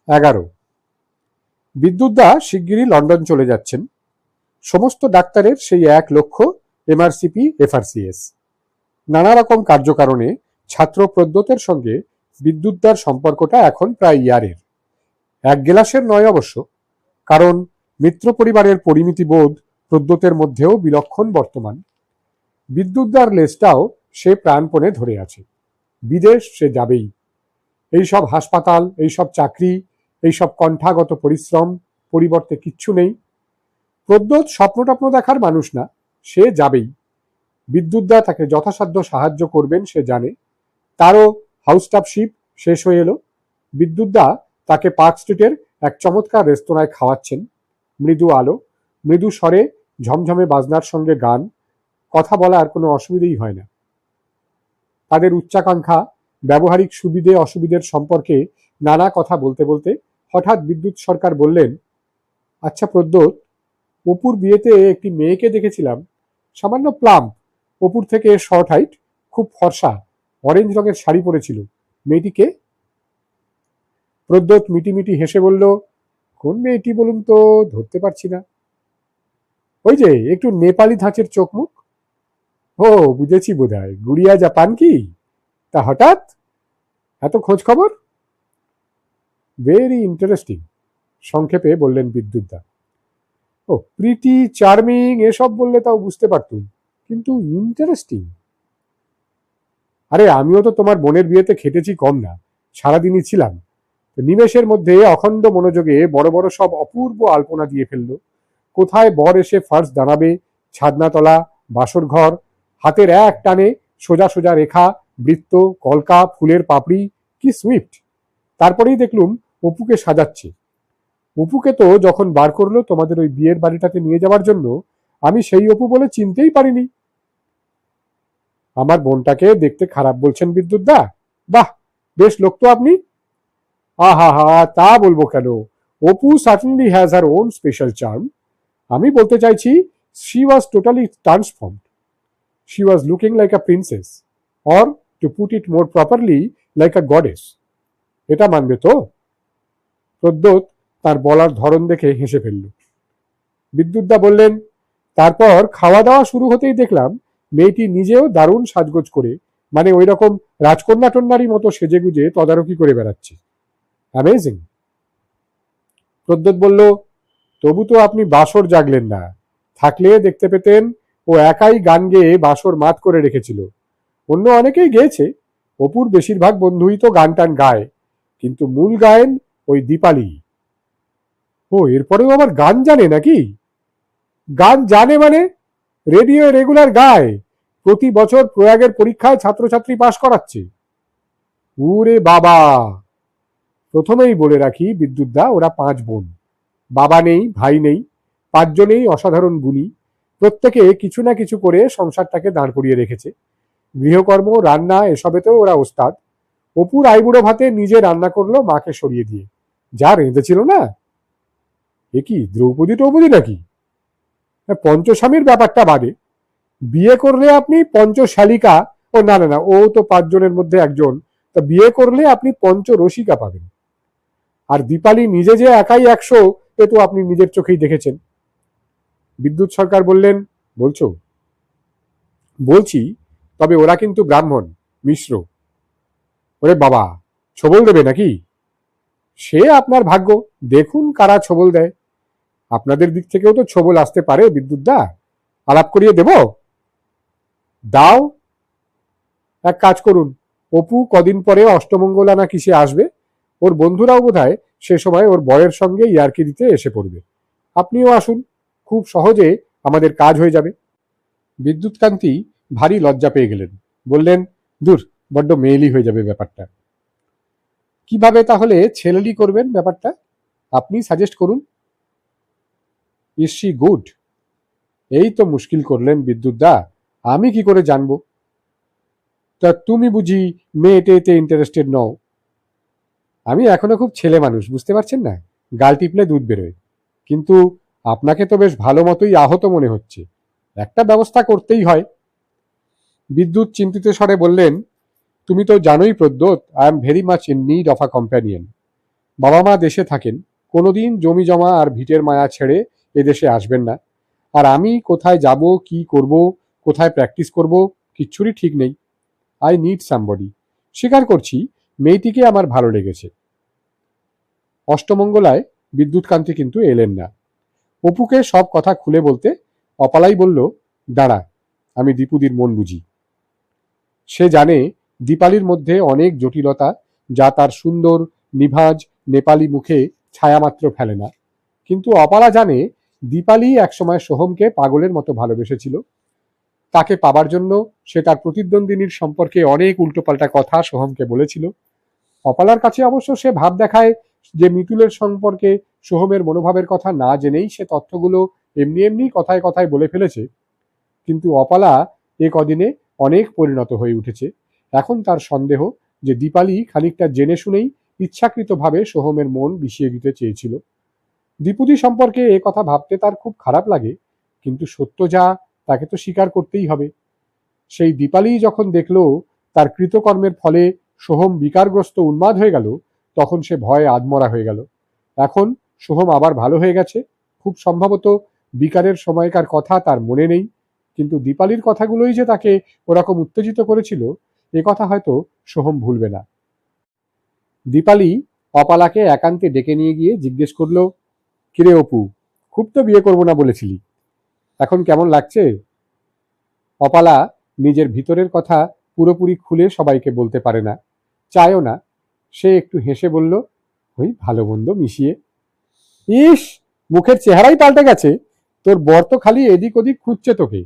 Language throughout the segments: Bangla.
11। বিদ্যুৎ দা শিগগিরই লন্ডন চলে যাচ্ছেন। সমস্ত ডাক্তারের সেই 1 লক্ষ এমআরসিপি এফআরসিএস। নানা রকম কার্যকারণে ছাত্র প্রদ্যোতের সঙ্গে বিদ্যুৎদার সম্পর্কটা এখন প্রায় ইয়ারের। এক গেলাসের নয় অবশ্য, কারণ মিত্র পরিবারের পরিমিতিবোধ প্রদ্যোতের মধ্যেও বিলক্ষণ বর্তমান। বিদ্যুৎদার লেজটাও সে প্রাণপণে ধরে আছে। বিদেশ সে যাবেই। এইসব হাসপাতাল, এইসব চাকরি, এইসব কণ্ঠাগত পরিশ্রম, পরিবর্তে কিচ্ছু নেই। প্রদ্যোৎ স্বপ্ন দেখার মানুষ না, সে যাবেই। বিদ্যুৎদা তাকে যথাসাধ্য সাহায্য করবেন সে জানে। তারও হাউসটাফশিপ শেষ হয়ে এলো। বিদ্যুৎদা তাকে পার্ক স্ট্রিটের এক চমৎকার রেস্তোরাঁয় খাওয়াচ্ছেন। মৃদু আলো, মৃদু স্বরে ঝমঝমে বাজনার সঙ্গে গান, কথা বলা আর কোনো অসুবিধেই হয় না। তাদের উচ্চাকাঙ্ক্ষা, ব্যবহারিক সুবিধে অসুবিধের সম্পর্কে নানা কথা বলতে বলতে হঠাৎ বিদ্যুৎ সরকার বললেন, আচ্ছা প্রদ্যোৎ, অপুর বিয়েতে একটি মেয়েকে দেখেছিলাম, সামান্য প্লাম্প, অপুর থেকে শর্ট হাইট, খুব ফর্সা, অরেঞ্জ রঙের শাড়ি পরেছিল। মেয়েটিকে? প্রদ্যোৎ মিটিমিটি হেসে বলল, কোন মেয়েটি বলুন তো, ধরতে পারছি না। ওই যে একটু নেপালি ধাঁচের চোখ মুখ। ও বুঝেছি বোধহয়, গুড়িয়া জাপান কি? তা হঠাৎ এত খোঁজ খবর? ভেরি ইন্টারেস্টিং, সংক্ষেপে বললেন বিদ্যুৎদা। ও প্রিটি, চার্মিং এসব বললে তাও বুঝতে পারতুম, কিন্তু ইন্টারেস্টিং? আরে আমিও তো তোমার বোনের বিয়েতে খেটেছি কম না, সারাদিনই ছিলাম। নিমেষের মধ্যে অখণ্ড মনোযোগে বড় বড় সব অপূর্ব আলপনা দিয়ে ফেললো। কোথায় বর এসে ফার্স্ট দাঁড়াবে, ছাদনাতলা, বাসর ঘর, হাতের এক টানে সোজা সোজা রেখা, বৃত্ত, কলকা, ফুলের পাপড়ি, কি সুইফট। তারপরেই দেখলুম অপুকে সাজাচ্ছে। অপুকে তো যখন বার করলো তোমাদের ওই বিয়ের বাড়িটাতে নিয়ে যাওয়ার জন্য, আমি সেই অপু বলে চিনতেই পারিনি। আমার বোনটাকে দেখতে খারাপ বলছেন বিদ্যুৎদা? বাহ, বেশ লোক তো আপনি। আহা হা, তা বলবো কেন, Apu certainly has her own special charm. আমি বলতে চাইছি, she was totally transformed. She was looking like a princess, or to put it more properly, like a goddess. এটা মানবে তো? প্রদ্যোৎ তার বলার ধরন দেখে হেসে ফেলল। বিদ্যুৎদা বললেন, তারপর খাওয়া দাওয়া শুরু হতেই দেখলাম মেয়েটি নিজেও দারুণ সাজগোজ করে, মানে ওই রকম রাজকন্যা টন্যারই মতো সেজেগুজে তদারকি করে বেড়াচ্ছে। অ্যামেজিং। প্রদ্যোৎ বলল, তবু তো আপনি বাসর জাগলেন না, থাকলে দেখতে পেতেন ও একাই গান গেয়ে বাসর মাত করে রেখেছিল। অন্য অনেকেই গেয়েছে, অপুর বেশিরভাগ বন্ধুই তো গান টান গায়, কিন্তু মূল গায়েন ওই দীপালি। ও এরপরেও আবার গান জানে নাকি? গান জানে মানে? রেডিও রেগুলার গায়, প্রতি বছর প্রয়াগের পরীক্ষায় ছাত্রছাত্রী পাশ করাচ্ছে। উরে বাবা! প্রথমেই বলে রাখি বিদ্যুৎদা, ওরা 5 বোন, বাবা নেই, ভাই নেই, 5 জনেই অসাধারণ গুণী, প্রত্যেকে কিছু না কিছু করে সংসারটাকে দাঁড় করিয়ে রেখেছে। গৃহকর্ম, রান্না এসবেতেও ওরা ওস্তাদ। অপুর আইবুড়ো ভাতে নিজে রান্না করলো মাকে সরিয়ে দিয়ে, যা রেঁধেছিল না। এ কি দ্রৌপদী টৌপদী নাকি? পঞ্চস্বামীর ব্যাপারটা বাদে, বিয়ে করলে আপনি পঞ্চশালিকা, ও না না না, ও তো 5 জনের মধ্যে একজন, তা বিয়ে করলে আপনি পঞ্চরসিকা পাবেন। আর দীপালি নিজে যে একাই 100, এ তো আপনি নিজের চোখেই দেখেছেন। বিদ্যুৎ সরকার বললেন, বলছো? বলছি, তবে ওরা কিন্তু ব্রাহ্মণ, মিশ্র। ওরে বাবা, ছবল দেবে নাকি? সে আপনার ভাগ্য, দেখুন কারা ছবল দেয়। আপনাদের দিক থেকেও তো ছবল আসতে পারে বিদ্যুৎদা, আলাপ করিয়ে দেব? দাও। এক কাজ করুন, অপু কদিন পরে অষ্টমঙ্গলা না কিসে আসবে, ওর বন্ধুরাও বোধহয় সে সময় ওর বরের সঙ্গে ইয়ার্কি দিতে এসে পড়বে। আপনিও আসুন, খুব সহজে আমাদের কাজ হয়ে যাবে। বিদ্যুৎকান্তি ভারী লজ্জা পেয়ে গেলেন, বললেন, দূর, বড্ড মেয়েলি হয়ে যাবে ব্যাপারটা। কিভাবে তাহলে ছেলেলি করবেন ব্যাপারটা, আপনি সাজেস্ট করুন। Is she good? এই তো মুশকিল করলেন বিদ্যুৎদা, আমি কি করে জানবো? তা তুমি বুঝি মেয়েটেতে ইন্টারেস্টেড নও? আমি এখনো খুব ছেলে মানুষ, বুঝতে পারছেন না, গাল টিপলে দুধ বেরোয়। কিন্তু আপনাকে তো বেশ ভালো মতোই আহত মনে হচ্ছে, একটা ব্যবস্থা করতেই হয়। বিদ্যুৎ চিন্তিত স্বরে বললেন, তুমি তো জানোই Pradyot, I am very much in need of a companion. বাবা মা দেশে থাকেন, কোনোদিন জমি জমা আর ভিটের মায়া ছেড়ে এদেশে আসবেন না। আর আমি কোথায় যাব, কি করব, কোথায় প্র্যাকটিস করব, কিচ্ছুরই ঠিক নেই। I need somebody. স্বীকার করছি, মেয়েটিকে আমার ভালো লেগেছে। অষ্টমঙ্গলায় বিদ্যুৎকান্তি কিন্তু এলেন না। অপুকে সব কথা খুলে বলতে অপালাই বলল, দাঁড়া, আমি দীপুদির মন বুঝি। সে জানে দীপালির মধ্যে অনেক জটিলতা, যা তার সুন্দর নিভাজ নেপালি মুখে ছায়ামাত্র ফেলে না। কিন্তু অপালা জানে দীপালি একসময় সোহমকে পাগলের মতো ভালোবেসেছিল। তাকে পাবার জন্য সে তার প্রতিদ্বন্দ্বিনীর সম্পর্কে অনেক উল্টোপাল্টা কথা সোহমকে বলেছিল। অপালার কাছে অবশ্য সে ভাব দেখায় যে মিতুলের সম্পর্কে সোহমের মনোভাবের কথা না জেনেই সে তথ্যগুলো এমনি এমনি কথায় কথায় বলে ফেলেছে। কিন্তু অপালা এ কদিনে অনেক পরিণত হয়ে উঠেছে। এখন তার সন্দেহ যে দীপালি খানিকটা জেনে শুনেই ইচ্ছাকৃতভাবে সোহমের মন বিষিয়ে দিতে চেয়েছিল। দীপুদি সম্পর্কে এ কথা ভাবতে তার খুব খারাপ লাগে, কিন্তু সত্য যা তাকে তো স্বীকার করতেই হবে। সেই দীপালি যখন দেখল তার কৃতকর্মের ফলে সোহম বিকারগ্রস্ত উন্মাদ হয়ে গেল, তখন সে ভয়ে আধমরা হয়ে গেল। এখন সোহম আবার ভালো হয়ে গেছে। খুব সম্ভবত বিকারের সময়কার কথা তার মনে নেই, কিন্তু দীপালির কথাগুলোই যে তাকে ওরকম উত্তেজিত করেছিল, এ কথা হয়তো সোহম ভুলবে না। দীপালি অপালাকে একান্তে ডেকে নিয়ে গিয়ে জিজ্ঞেস করলো, কিরে অপু, খুব তো বিয়ে করবো না বলেছিলি, এখন কেমন লাগছে? অপালা নিজের ভিতরের কথা পুরোপুরি খুলে সবাইকে বলতে পারে না, চায়ও না। সে একটু হেসে বলল, ওই ভালো মন্দ মিশিয়ে। ইস, মুখের চেহারাই পাল্টে গেছে। তোর বর তো খালি এদিক ওদিক খুঁজছে তোকে।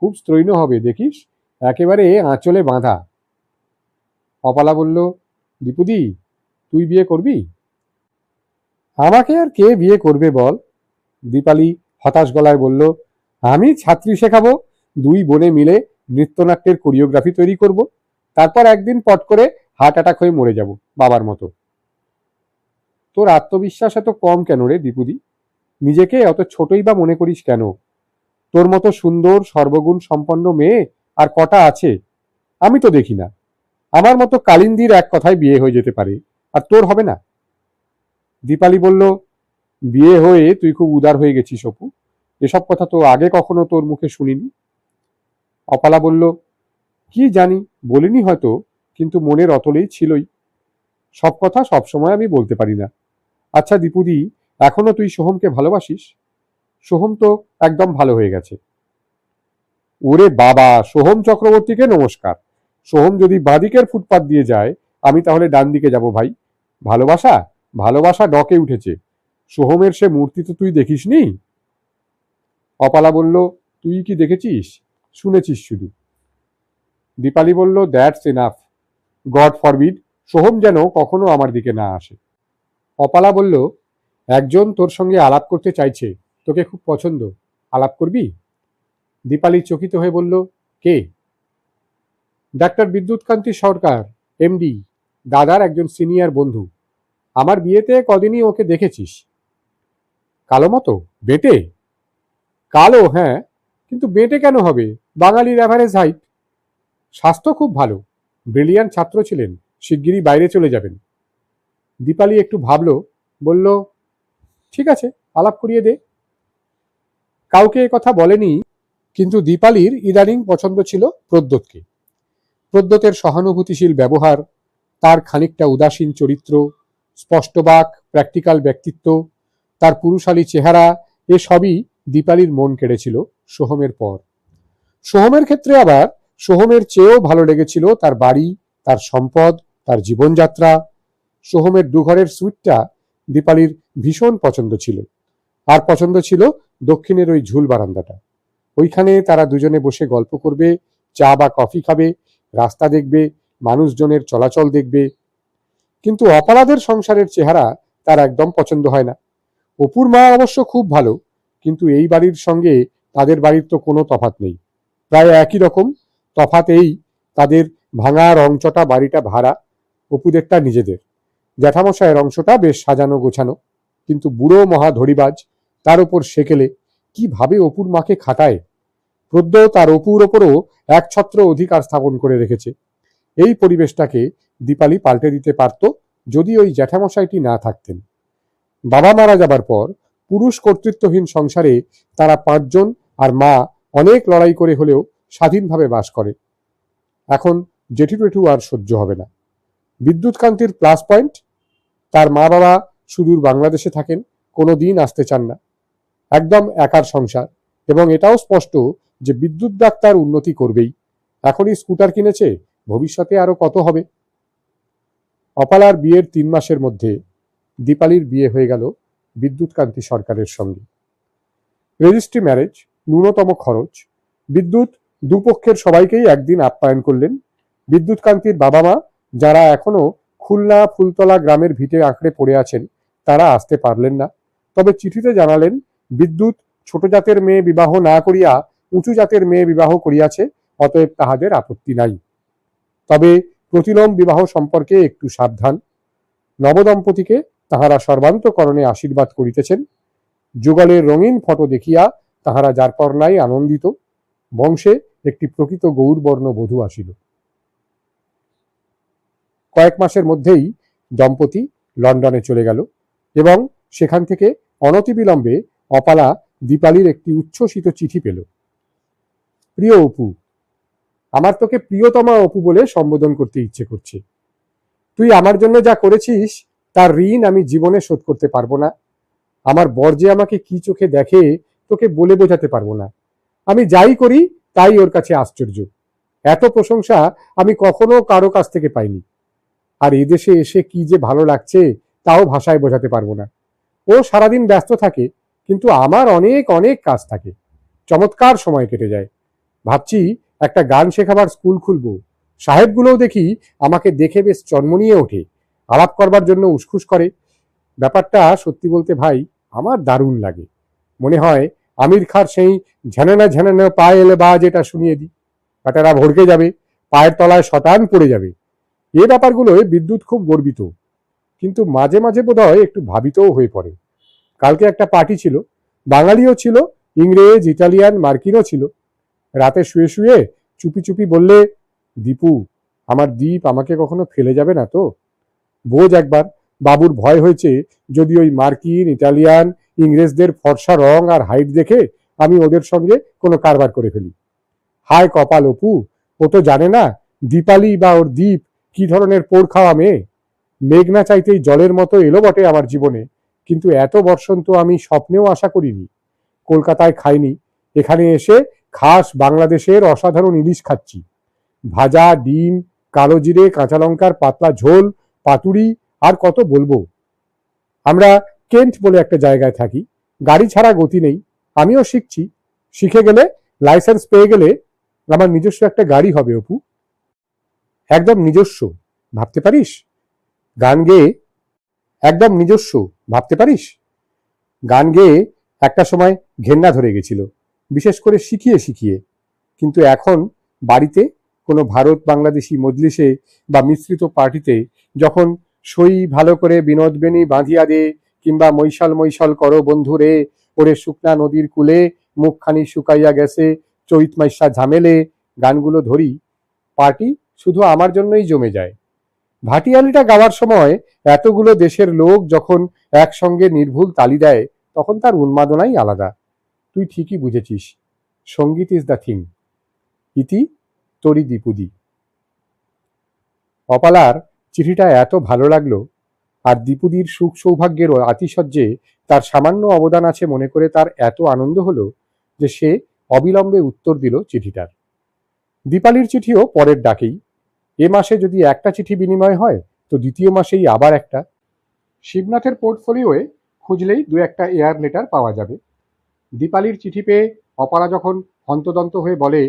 খুব স্ত্রৈণ হবে দেখিস, একেবারে আঁচলে বাঁধা। অপালা বলল, দীপুদি, তুই বিয়ে করবি? আমাকে আর কে বিয়ে করবে বল? দীপালি হতাশ গলায় বলল, আমি ছাত্রী শেখাবো, দুই বোনে মিলে নৃত্যনাট্যের কোরিওগ্রাফি তৈরি করব, তারপর একদিন পট করে হার্ট অ্যাটাক হয়ে মরে যাব বাবার মতো। তোর আত্মবিশ্বাস এত কম কেন রে দীপুদি? নিজেকে অত ছোটই বা মনে করিস কেন? তোর মতো সুন্দর সর্বগুণ সম্পন্ন মেয়ে আর কটা আছে? আমি তো দেখি না। আমার মতো কালিন্দির এক কথায় বিয়ে হয়ে যেতে পারে, আর তোর হবে না? দীপালি বলল, বিয়ে হয়ে তুই খুব উদার হয়ে গেছিস অপু, এসব কথা তো আগে কখনো তোর মুখে শুনিনি। অপালা বলল, কি জানি, বলিনি হয়তো, কিন্তু মনের অতলেই ছিলই। সব কথা সবসময় আমি বলতে পারি না। আচ্ছা দীপুদি, এখনো তুই সোহমকে ভালোবাসিস? সোহম তো একদম ভালো হয়ে গেছে। ওরে বাবা, সোহম চক্রবর্তীকে নমস্কার। সোহম যদি বাঁদিকের ফুটপাত দিয়ে যায়, আমি তাহলে ডান দিকে যাব ভাই। ভালোবাসা, ভালোবাসা ডকে উঠেছে। সোহমের সে মূর্তি তো তুই দেখিসনি। অপালা বলল, তুই কি দেখেছিস? শুনেছিস শুধু। দীপালি বলল, that's enough. God forbid Soham যেন কখনো আমার দিকে না আসে। অপালা বলল, একজন তোর সঙ্গে আলাপ করতে চাইছে, তোকে খুব পছন্দ, আলাপ করবি? দীপালি চকিত হয়ে বলল, কে? ডাক্তার বিদ্যুৎকান্তি সরকার, এমডি, দাদার একজন সিনিয়র বন্ধু। আমার বিয়েতে কদিনই ওকে দেখেছিস। কালো মতো? বেটে? কালো, হ্যাঁ, কিন্তু বেটে কেন হবে? বাঙালির অ্যাভারেজ হাইট। স্বাস্থ্য খুব ভালো, ব্রিলিয়ান্ট ছাত্র ছিলেন, শিগগিরই বাইরে চলে যাবেন। দীপালি একটু ভাবল, বলল, ঠিক আছে, আলাপ করিয়ে দে। কাউকে এ কথা বলেনি, কিন্তু দীপালির ইদানিং পছন্দ ছিল প্রদ্যোৎকে। প্রদ্যোতের সহানুভূতিশীল ব্যবহার, তার খানিকটা উদাসীন চরিত্র, স্পষ্টবাক প্র্যাকটিক্যাল ব্যক্তিত্ব, তার পুরুষালী চেহারা, এসবই দীপালির মন কেড়েছিল সোহমের পর। সোহমের ক্ষেত্রে আবার সোহমের চেয়েও ভালো লেগেছিল তার বাড়ি, তার সম্পদ, তার জীবনযাত্রা। সোহমের দুঘরের সুইটটা দীপালির ভীষণ পছন্দ ছিল। আর পছন্দ ছিল দক্ষিণের ওই ঝুল বারান্দাটা। ওইখানে তারা দুজনে বসে গল্প করবে, চা বা কফি খাবে, রাস্তা দেখবে, মানুষজনের চলাচল দেখবে। কিন্তু অপরাধের সংসারের চেহারা তার একদম পছন্দ হয় না। অপুর মা অবশ্য খুব ভালো, কিন্তু এই বাড়ির সঙ্গে তাদের বাড়ির তো কোনো তফাৎ নেই, প্রায় একই রকম। তফাৎ এই, তাদের ভাঙা রংচটা বাড়িটা ভাড়া, অপুদেরটা নিজেদের। জ্যাঠামশায়ের অংশটা বেশ সাজানো গোছানো, কিন্তু বুড়ো মহা ধড়িবাজ, তার ওপর সেকেলে কিভাবে অপুর মাকে খাটায়। প্রদ্য তার অপুর ওপরও একছত্র অধিকার স্থাপন করে রেখেছে। এই পরিবেশটাকে দীপালি পাল্টে দিতে পারত যদি ওই জ্যাঠামশাইটি না থাকতেন। বাবা মারা যাবার পর পুরুষ কর্তৃত্বহীন সংসারে তারা 5 জন আর মা অনেক লড়াই করে হলেও স্বাধীনভাবে বাস করে। এখন জেঠু টেঠু আর সহ্য হবে না। বিদ্যুৎকান্তির প্লাস পয়েন্ট, তার মা বাবা সুদূর বাংলাদেশে থাকেন, কোনো দিন আসতে চান না। একদম একার সংসার, এবং এটাও স্পষ্ট যে বিদ্যুৎ ডাক্তার উন্নতি করবেই। এখনই স্কুটার কিনেছে, ভবিষ্যতে আরো কত হবে। অপালার বিয়ের 3 মাসের মধ্যে দীপালির বিয়ে হয়ে গেল বিদ্যুৎকান্তি সরকারের সঙ্গে। রেজিস্ট্রি ম্যারেজ, ন্যূনতম খরচ। বিদ্যুৎ দুপক্ষের সবাইকেই একদিন আপ্যায়ন করলেন। বিদ্যুৎকান্তির বাবা মা, যারা এখনো খুলনা ফুলতলা গ্রামের ভিটে আঁকড়ে পড়ে আছেন, তারা আসতে পারলেন না। তবে চিঠিতে জানালেন বিদ্যুৎ ছোট জাতের মেয়ে বিবাহ না করিয়া উঁচু জাতের মেয়ে বিবাহ করিয়াছে, অতএব তাহাদের আপত্তি নাই। তবে প্রতিলোম বিবাহ সম্পর্কে একটু সাবধান। নবদম্পতিকে তাহারা সর্বান্তকরণে আশীর্বাদ করিতেছেন। যুগলের রঙিন ফটো দেখিয়া তাহারা যারপরনাই আনন্দিত। বংশে একটি প্রকৃত গৌরবর্ণ বধূ আসিল। কয়েক মাসের মধ্যেই দম্পতি লন্ডনে চলে গেল, এবং সেখান থেকে অনতিবিলম্বে অপালা দীপালির একটি উচ্ছ্বসিত চিঠি পেল। প্রিয় অপু, আমার তোকে প্রিয়তমা অপু বলে সম্বোধন করতে ইচ্ছে করছে। তুই আমার জন্য যা করেছিস তার ঋণ আমি জীবনে শোধ করতে পারবো না। আমার বর যে আমাকে কি চোখে দেখে তোকে বলে বোঝাতে পারবো না। আমি যাই করি তাই ওর কাছে আশ্চর্য। এত প্রশংসা আমি কখনো কারো কাছ থেকে পাইনি। আর এদেশে এসে কি যে ভালো লাগছে তাও ভাষায় বোঝাতে পারবো না। ও সারাদিন ব্যস্ত থাকে, কিন্তু আমার অনেক অনেক কাজ থাকে। চমৎকার সময় কেটে যায়। ভাবছি একটা গান শেখাবার স্কুল খুলবো। সাহেবগুলোও দেখি আমাকে দেখে বেশ চন্মনিয়ে ওঠে, আলাপ করবার জন্য উসখুস করে। ব্যাপারটা সত্যি বলতে ভাই আমার দারুণ লাগে। মনে হয় আমির খার সেই ঝানানা ঝানানা পায়ে এলে বা যেটা শুনিয়ে দিই, কাটারা ভড়কে যাবে, পায়ের তলায় শতান পড়ে যাবে। এ ব্যাপারগুলোয় বিদ্যুৎ খুব গর্বিত, কিন্তু মাঝে মাঝে বোধহয় একটু ভাবিতও হয়ে পড়ে। কালকে একটা পার্টি ছিল, বাঙালিও ছিল, ইংরেজ, ইটালিয়ান, মার্কিনও ছিল। রাতে শুয়ে শুয়ে চুপি চুপি বললে, দীপু, আমার দীপ আমাকে কখনো ফেলে যাবে না তো? বোঝ একবার, বাবুর ভয় হয়েছে যদি ওই মার্কিন, ইটালিয়ান, ইংরেজদের ফর্সা রং আর হাইট দেখে আমি ওদের সঙ্গে কোনো কারবার করে ফেলি। হায় কপাল অপু, ও তো জানে না দীপালি বা ওর দীপ কি ধরনের পোড় খাওয়া মেয়ে। মেঘনা চাইতেই জলের মতো এলো বটে আমার জীবনে, কিন্তু এত বর্ষণ তো আমি স্বপ্নেও আশা করিনি। কলকাতায় খাইনি, এখানে এসে খাস বাংলাদেশের অসাধারণ ইলিশ খাচ্ছি। ভাজা ডিম, কালো জিরে, কাঁচা লঙ্কার পাতলা ঝোল, পাতুরি, আর কত বলবো। আমরা কেন্ট বলে একটা জায়গায় থাকি, গাড়ি ছাড়া গতি নেই। আমিও শিখছি, শিখে গেলে, লাইসেন্স পেয়ে গেলে আমার নিজস্ব একটা গাড়ি হবে অপু। একদম নিজস্ব, ভাবতে পারিস? গান গেয়ে, একদম নিজস্ব, ভাবতে পারিস? গান গেয়ে একটা সময় ঘেন্না ধরে গেছিল, বিশেষ করে শিখিয়ে শিখিয়ে। কিন্তু এখন বাড়িতে কোনো ভারত বাংলাদেশি মজলিসে বা মিশ্রিত পার্টিতে যখন সই ভালো করে বিনোদ বেনি বাঁধিয়া দে, কিংবা মৈশাল মৈশাল করো বন্ধু রে, ওরে শুকনা নদীর কূলে মুখখানি শুকাইয়া গেছে চৈত মাইশা ঝামেলে, গানগুলো ধরি, পার্টি শুধু আমার জন্যই জমে যায়। ভাটিয়ালিটা গাওয়ার সময় এতগুলো দেশের লোক যখন একসঙ্গে নির্ভুল তালি দেয়, তখন তার উন্মাদনাই আলাদা। তুই ঠিকই বুঝেছিস, সঙ্গীত ইজ দ্য থিং। ইতি তরি দীপুদি। অপালার চিঠিটা এত ভালো লাগলো, আর দীপুদির সুখ সৌভাগ্যের আতিশয্যে তার সামান্য অবদান আছে মনে করে তার এত আনন্দ হলো যে সে অবিলম্বে উত্তর দিল চিঠিটার। দীপালির চিঠিও পরের ডাকেই। এ মাসে যদি একটা চিঠি বিনিময় হয়, তো দ্বিতীয় মাসেই আবার একটা। শিবনাথের পোর্টফোলিওয়ে খুঁজলেই 2-1টা এয়ার লেটার পাওয়া যাবে। দীপালির চিঠি পেয়ে অপারা যখন হন্তদন্ত হয়ে বলে,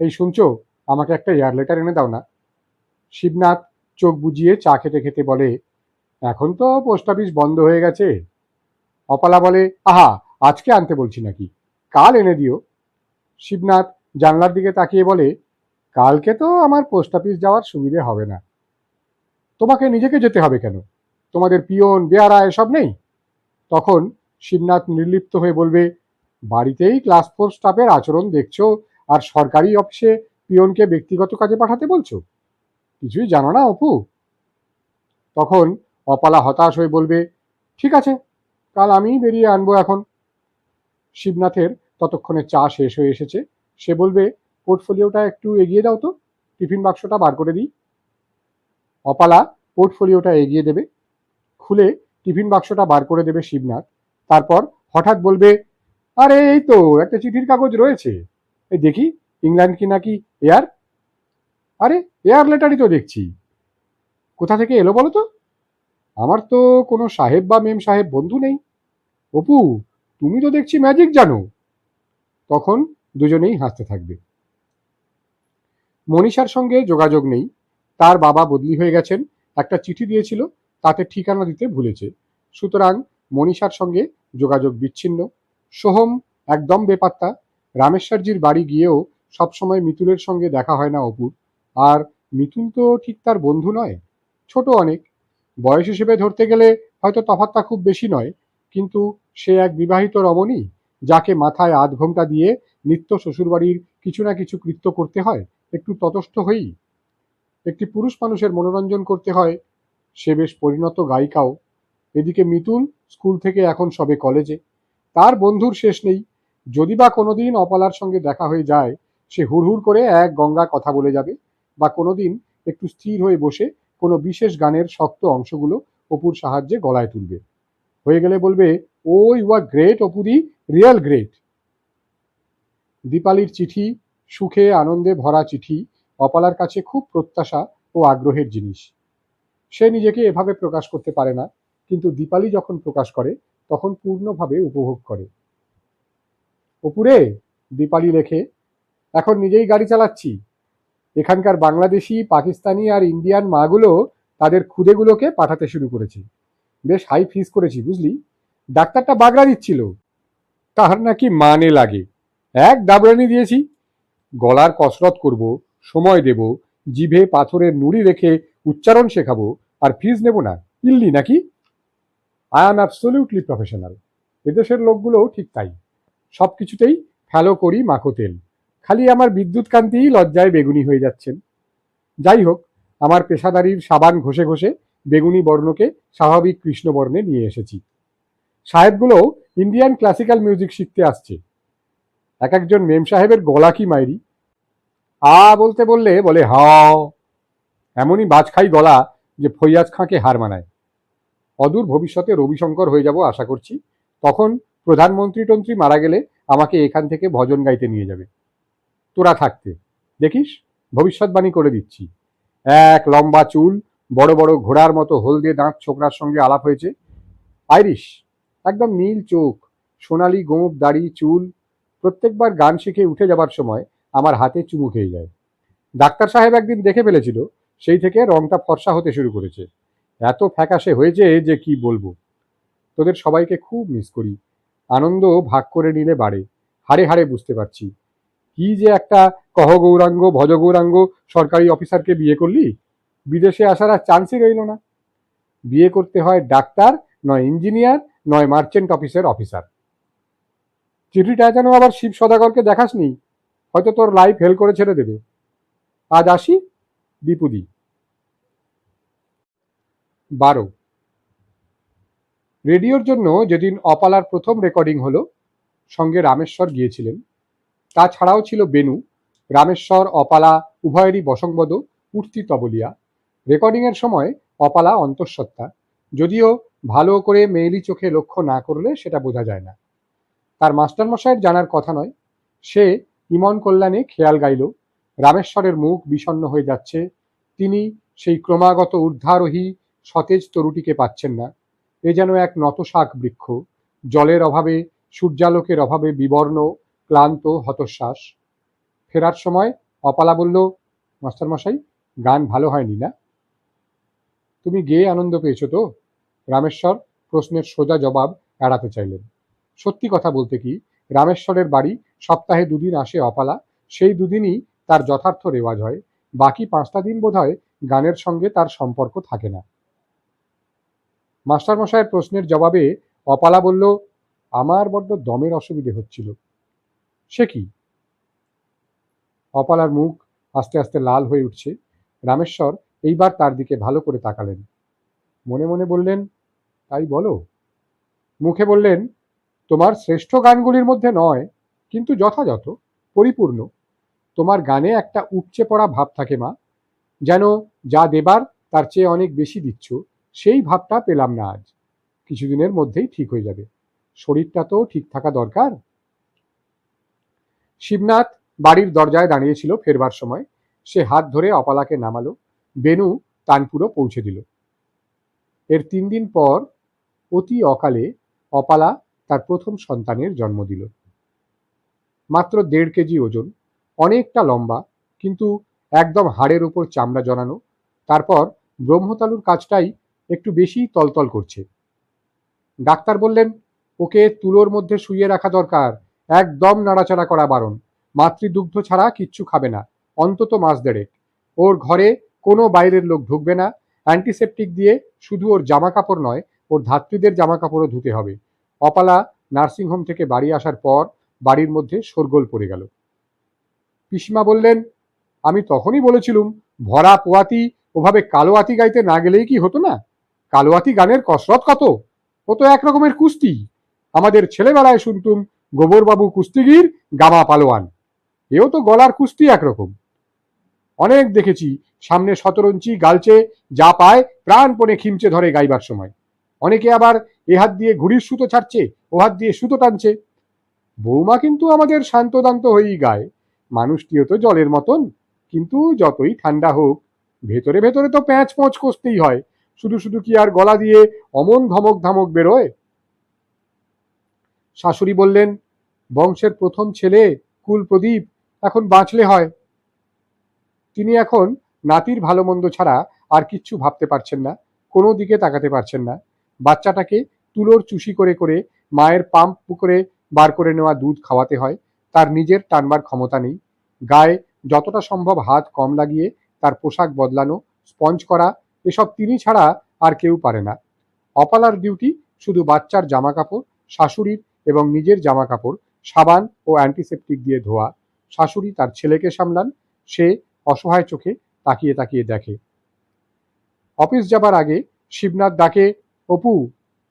এই শুনছো, আমাকে একটা এয়ার লেটার এনে দাও না, শিবনাথ চোখ বুজিয়ে চা খেতে খেতে বলে, এখন তো পোস্ট অফিস বন্ধ হয়ে গেছে। অপালা বলে, আহা, আজকে আনতে বলছি নাকি, কাল এনে দিও। শিবনাথ জানলার দিকে তাকিয়ে বলে, কালকে তো আমার পোস্ট অফিস যাওয়ার সুবিধে হবে না। তোমাকে নিজেকে যেতে হবে কেন? তোমাদের পিয়ন, বেয়ারা এসব নেই? তখন শিবনাথ নির্লিপ্ত হয়ে বলবে, বাড়িতেই ক্লাস 4 স্টাফের আচরণ দেখছো, আর সরকারি অফিসে পিয়নকে ব্যক্তিগত কাজে পাঠাতে বলছো? কিছুই জানো না অপু। তখন অপালা হতাশ হয়ে বলবে, ঠিক আছে, কাল আমিই বেরিয়ে আনবো এখন। শিবনাথের ততক্ষণে চা শেষ হয়ে এসেছে। সে বলবে, পোর্টফোলিওটা একটু এগিয়ে দাও তো, টিফিন বাক্সটা বার করে দিই। অপালা পোর্টফোলিওটা এগিয়ে দেবে, খুলে টিফিন বাক্সটা বার করে দেবে শিবনাথ। তারপর হঠাৎ বলবে, আরে এই তো একটা চিঠির কাগজ রয়েছে, এই দেখি, ইংল্যান্ড কি নাকি এয়ার, আরে এয়ার লেটারই তো দেখছি, কোথা থেকে এলো বলো তো? আমার তো কোনো সাহেব বা মেম সাহেব বন্ধু নেই। অপু, তুমি তো দেখছি ম্যাজিক জানো। তখন দুজনেই হাসতে থাকবে। মনীষার সঙ্গে যোগাযোগ নেই, তার বাবা বদলি হয়ে গেছেন, একটা চিঠি দিয়েছিল, তাতে ঠিকানা দিতে ভুলেছে, সুতরাং মনীষার সঙ্গে যোগাযোগ বিচ্ছিন্ন। সোহম একদম বেপাত্তা, রামেশ্বরজির বাড়ি গিয়েও সবসময় মিতুলের সঙ্গে দেখা হয় না অপুর। আর মিতুল তো ঠিক তার বন্ধু নয়, ছোট অনেক, বয়স হিসেবে ধরতে গেলে হয়তো তফাৎটা খুব বেশি নয়, কিন্তু সে এক বিবাহিত রমণী, যাকে মাথায় আধ ঘোমটা দিয়ে নিত্য শ্বশুরবাড়ির কিছু না কিছু কৃত্য করতে হয়, একটু ততস্থ হয়েই। একটি পুরুষ মানুষের মনোরঞ্জন করতে হয়, সে বেশ পরিণত গায়িকাও। এদিকে মিতুল স্কুল থেকে এখন সবে কলেজে, তার বন্ধুর শেষ নেই। যদি বা কোনোদিন অপালার সঙ্গে দেখা হয়ে যায়, সে হুড়হুড় করে এক গঙ্গা কথা বলে যাবে, বা কোনোদিন একটু স্থির হয়ে বসে কোনো বিশেষ গানের শক্ত অংশগুলো অপুর সাহায্যে গলায় তুলবে, হয়ে গেলে বলবে, ও ইউ আর গ্রেট অপুদি, রিয়েল গ্রেট। দীপালির চিঠি, সুখে আনন্দে ভরা চিঠি, অপালার কাছে খুব প্রত্যাশা ও আগ্রহের জিনিস। সে নিজেকে এভাবে প্রকাশ করতে পারে না, কিন্তু দীপালি যখন প্রকাশ করে তখন পূর্ণভাবে উপভোগ করে। অপুরে, দীপালি লেখে, এখন নিজেই গাড়ি চালাচ্ছি, এখানকার বাংলাদেশি, পাকিস্তানি আর ইন্ডিয়ান মাগুলো তাদের খুদেগুলোকে পাঠাতে শুরু করেছে। বেশ হাই ফিস করেছি বুঝলি। ডাক্তারটা বাগড়া দিচ্ছিল, তার নাকি মানে লাগে, এক দাবরানি দিয়েছি। গলার কসরত করব, সময় দেব, জিভে পাথরের নুড়ি রেখে উচ্চারণ শেখাবো, আর ফিজ নেব না, ইল্লি নাকি? I am absolutely professional. এদেশের লোকগুলোও ঠিক তাই, সব কিছুতেই ফ্যালো করি মাখো তেল। খালি আমার বিদ্যুৎ কান্তিই লজ্জায় বেগুনি হয়ে যাচ্ছেন। যাই হোক, আমার পেশাদারির সাবান ঘষে ঘষে বেগুনি বর্ণকে স্বাভাবিক কৃষ্ণবর্ণে নিয়ে এসেছি। সাহেবগুলোও ইন্ডিয়ান ক্লাসিক্যাল মিউজিক শিখতে আসছে। এক একজন মেম সাহেবের গলা কি মাইরি, আ বলতে বললে বলে হ, এমনই বাজখাই গলা যে ফৈয়াজ খাঁকে হার মানায়। অদূর ভবিষ্যতে রবিশঙ্কর হয়ে যাব আশা করছি, তখন প্রধানমন্ত্রী টন্ত্রী মারা গেলে আমাকে এখান থেকে ভজন গাইতে নিয়ে যাবে, তোরা থাকতে। দেখিস, ভবিষ্যৎবাণী করে দিচ্ছি। এক লম্বা চুল, বড় বড় ঘোড়ার মতো হলদে দাঁত ছোকরার সঙ্গে আলাপ হয়েছে, আইরিশ, একদম নীল চোখ, সোনালি গোঁফ দাড়ি চুল, প্রত্যেকবার গান শিখে উঠে যাবার সময় আমার হাতে চুমু খেয়ে যায়। ডাক্তার সাহেব একদিন দেখে ফেলেছিল, সেই থেকে রংটা ফর্সা হতে শুরু করেছে, এত ফ্যাকাশে হয়েছে যে কি বলবো। তোদের সবাইকে খুব মিস করি, আনন্দ ভাগ করে নিলে বাড়ে, হাড়ে হাড়ে বুঝতে পারছি। কি যে একটা কহ গৌরাঙ্গ ভজ গৌরাঙ্গ সরকারি অফিসারকে বিয়ে করলি, বিদেশে আসার আর চান্সই রইল না। বিয়ে করতে হয় ডাক্তার, নয় ইঞ্জিনিয়ার, নয় মার্চেন্ট অফিসের অফিসার। চিঠিটা যেন আবার শিব সদাগরকে দেখাসনি, হয়তো তোর লাইফ হেল করে ছেড়ে দেবে। আজ আসি, দীপুদি। 12। রেডিওর জন্য যেদিন অপালার প্রথম রেকর্ডিং হলো, সঙ্গে রামেশ্বর গিয়েছিলেন, তাছাড়াও ছিল বেনু। রামেশ্বর অপালা উভয়েরই বশংবদ, উঠতি তবলিয়া। রেকর্ডিংয়ের সময় অপালা অন্তঃসত্ত্বা, যদিও ভালো করে মেয়েলি চোখে লক্ষ্য না করলে সেটা বোঝা যায় না। তার মাস্টারমশাইয়ের জানার কথা নয়, সে ইমন কল্যাণে খেয়াল গাইল, রামেশ্বরের মুখ বিষণ্ণ হয়ে যাচ্ছে, তিনি সেই ক্রমাগত ঊর্ধ্বারোহী সতেজ তরুটিকে পাচ্ছেন না। এ যেন এক নতশাক বৃক্ষ, জলের অভাবে, সূর্যালোকের অভাবে বিবর্ণ, ক্লান্ত, হতশ্বাস। ফেরার সময় অপালা বলল, মাস্টারমশাই, গান ভালো হয়নি না? তুমি গেয়ে আনন্দ পেয়েছো তো? রামেশ্বর প্রশ্নের সোজা জবাব এড়াতে চাইলেন। সত্যি কথা বলতে কি, রামেশ্বরের বাড়ি সপ্তাহে দুদিন আসে অপালা, সেই দুদিনই তার যথার্থ রেওয়াজ হয়, বাকি 5টা দিন বোধহয় গানের সঙ্গে তার সম্পর্ক থাকে না। মাস্টারমশাইয়ের প্রশ্নের জবাবে অপালা বলল, আমার বড্ড দমের অসুবিধে হচ্ছিল। সে কি? অপালার মুখ আস্তে আস্তে লাল হয়ে উঠছে। রামেশ্বর এইবার তার দিকে ভালো করে তাকালেন। মনে মনে বললেন, তাই বলো। মুখে বললেন, তোমার শ্রেষ্ঠ গানগুলির মধ্যে নয়, কিন্তু যথাযথ, পরিপূর্ণ। তোমার গানে একটা উপচে পড়া ভাব থাকে মা, যেন যা দেবার তার চেয়ে অনেক বেশি দিচ্ছ। সেই ভাবটা পেলাম না আজ। কিছুদিনের মধ্যেই ঠিক হয়ে যাবে। শরীরটা তো ঠিক থাকা দরকার। শিবনাথ বাড়ির দরজায় দাঁড়িয়েছিল ফেরবার সময়। সে হাত ধরে অপালাকে নামালো। বেনু তানপুরো পৌঁছে দিল। এর 3 দিন পর অতি অকালে অপালা তার প্রথম সন্তানের জন্ম দিল। মাত্র 1.5 কেজি ওজন, অনেকটা লম্বা, কিন্তু একদম হাড়ের উপর চামড়া জড়ানো। তারপর ব্রহ্মতালুর কাজটাই একটু বেশি তলতল করছে। ডাক্তার বললেন, ওকে তুলোর মধ্যে শুইয়ে রাখা দরকার, একদম নাড়াচাড়া করা বারণ। মাতৃদুগ্ধ ছাড়া কিচ্ছু খাবে না, অন্তত মাস 1.5। ওর ঘরে কোনো বাইরের লোক ঢুকবে না। অ্যান্টিসেপটিক দিয়ে শুধু ওর জামা কাপড় নয়, ওর ধাত্রীদের জামা কাপড়ও ধুতে হবে। অপালা নার্সিংহোম থেকে বাড়ি আসার পর বাড়ির মধ্যে শোরগোল পড়ে গেল। পিসিমা বললেন, আমি তখনই বলেছিলুম, ভরা পোয়াতি ওভাবে কালোয়াতি গাইতে না গেলেই কি হতো না? কালোয়াতি গানের কসরত কত, ও তো এক রকমের কুস্তি। আমাদের ছেলেবেলায় শুনতুম গোবরবাবু কুস্তিগির, গামা পালোয়ান। এও তো গলার কুস্তি একরকম। অনেক দেখেছি সামনে শতরঞ্চি গালচে যা পায় প্রাণপণে খিমচে ধরে গাইবার সময়। অনেকে আবার এ হাত দিয়ে ঘুড়ির সুতো ছাড়ছে, ও হাত দিয়ে সুতো টানছে। বৌমা কিন্তু আমাদের শান্তদান্ত হয়েই গায়। মানুষটিও তো জলের মতন, কিন্তু যতই ঠান্ডা হোক ভেতরে ভেতরে তো প্যাঁচ পৌঁচ কষতেই হয়। শুধু শুধু কি আর গলা দিয়ে অমন ধমক ধামক বেরোয়? শাশুড়ি বললেন, বংশের প্রথম ছেলে কুলপ্রদীপ, এখন বাঁচলে হয়। তিনি এখন নাতির ভালো মন্দ ছাড়া আর কিচ্ছু ভাবতে পারছেন না, কোনো দিকে তাকাতে পারছেন না। বাচ্চাটাকে তুলোর চুষি করে করে মায়ের পাম্প করে বার করে নেওয়া দুধ খাওয়াতে হয়। তার নিজের টানবার ক্ষমতা নেই। গায়ে যতটা সম্ভব হাত কম লাগিয়ে তার পোশাক বদলানো, স্পঞ্জ করা, এসব তিনি ছাড়া আর কেউ পারে না। অপালার ডিউটি শুধু বাচ্চার জামা কাপড়, শাশুড়ির এবং নিজের জামা কাপড় সাবান ও অ্যান্টিসেপটিক দিয়ে ধোয়া। শাশুড়ি তার ছেলেকে সামলান। সে অসহায় চোখে তাকিয়ে তাকিয়ে দেখে। অফিস যাবার আগে শিবনাথ ডাকে, অপু,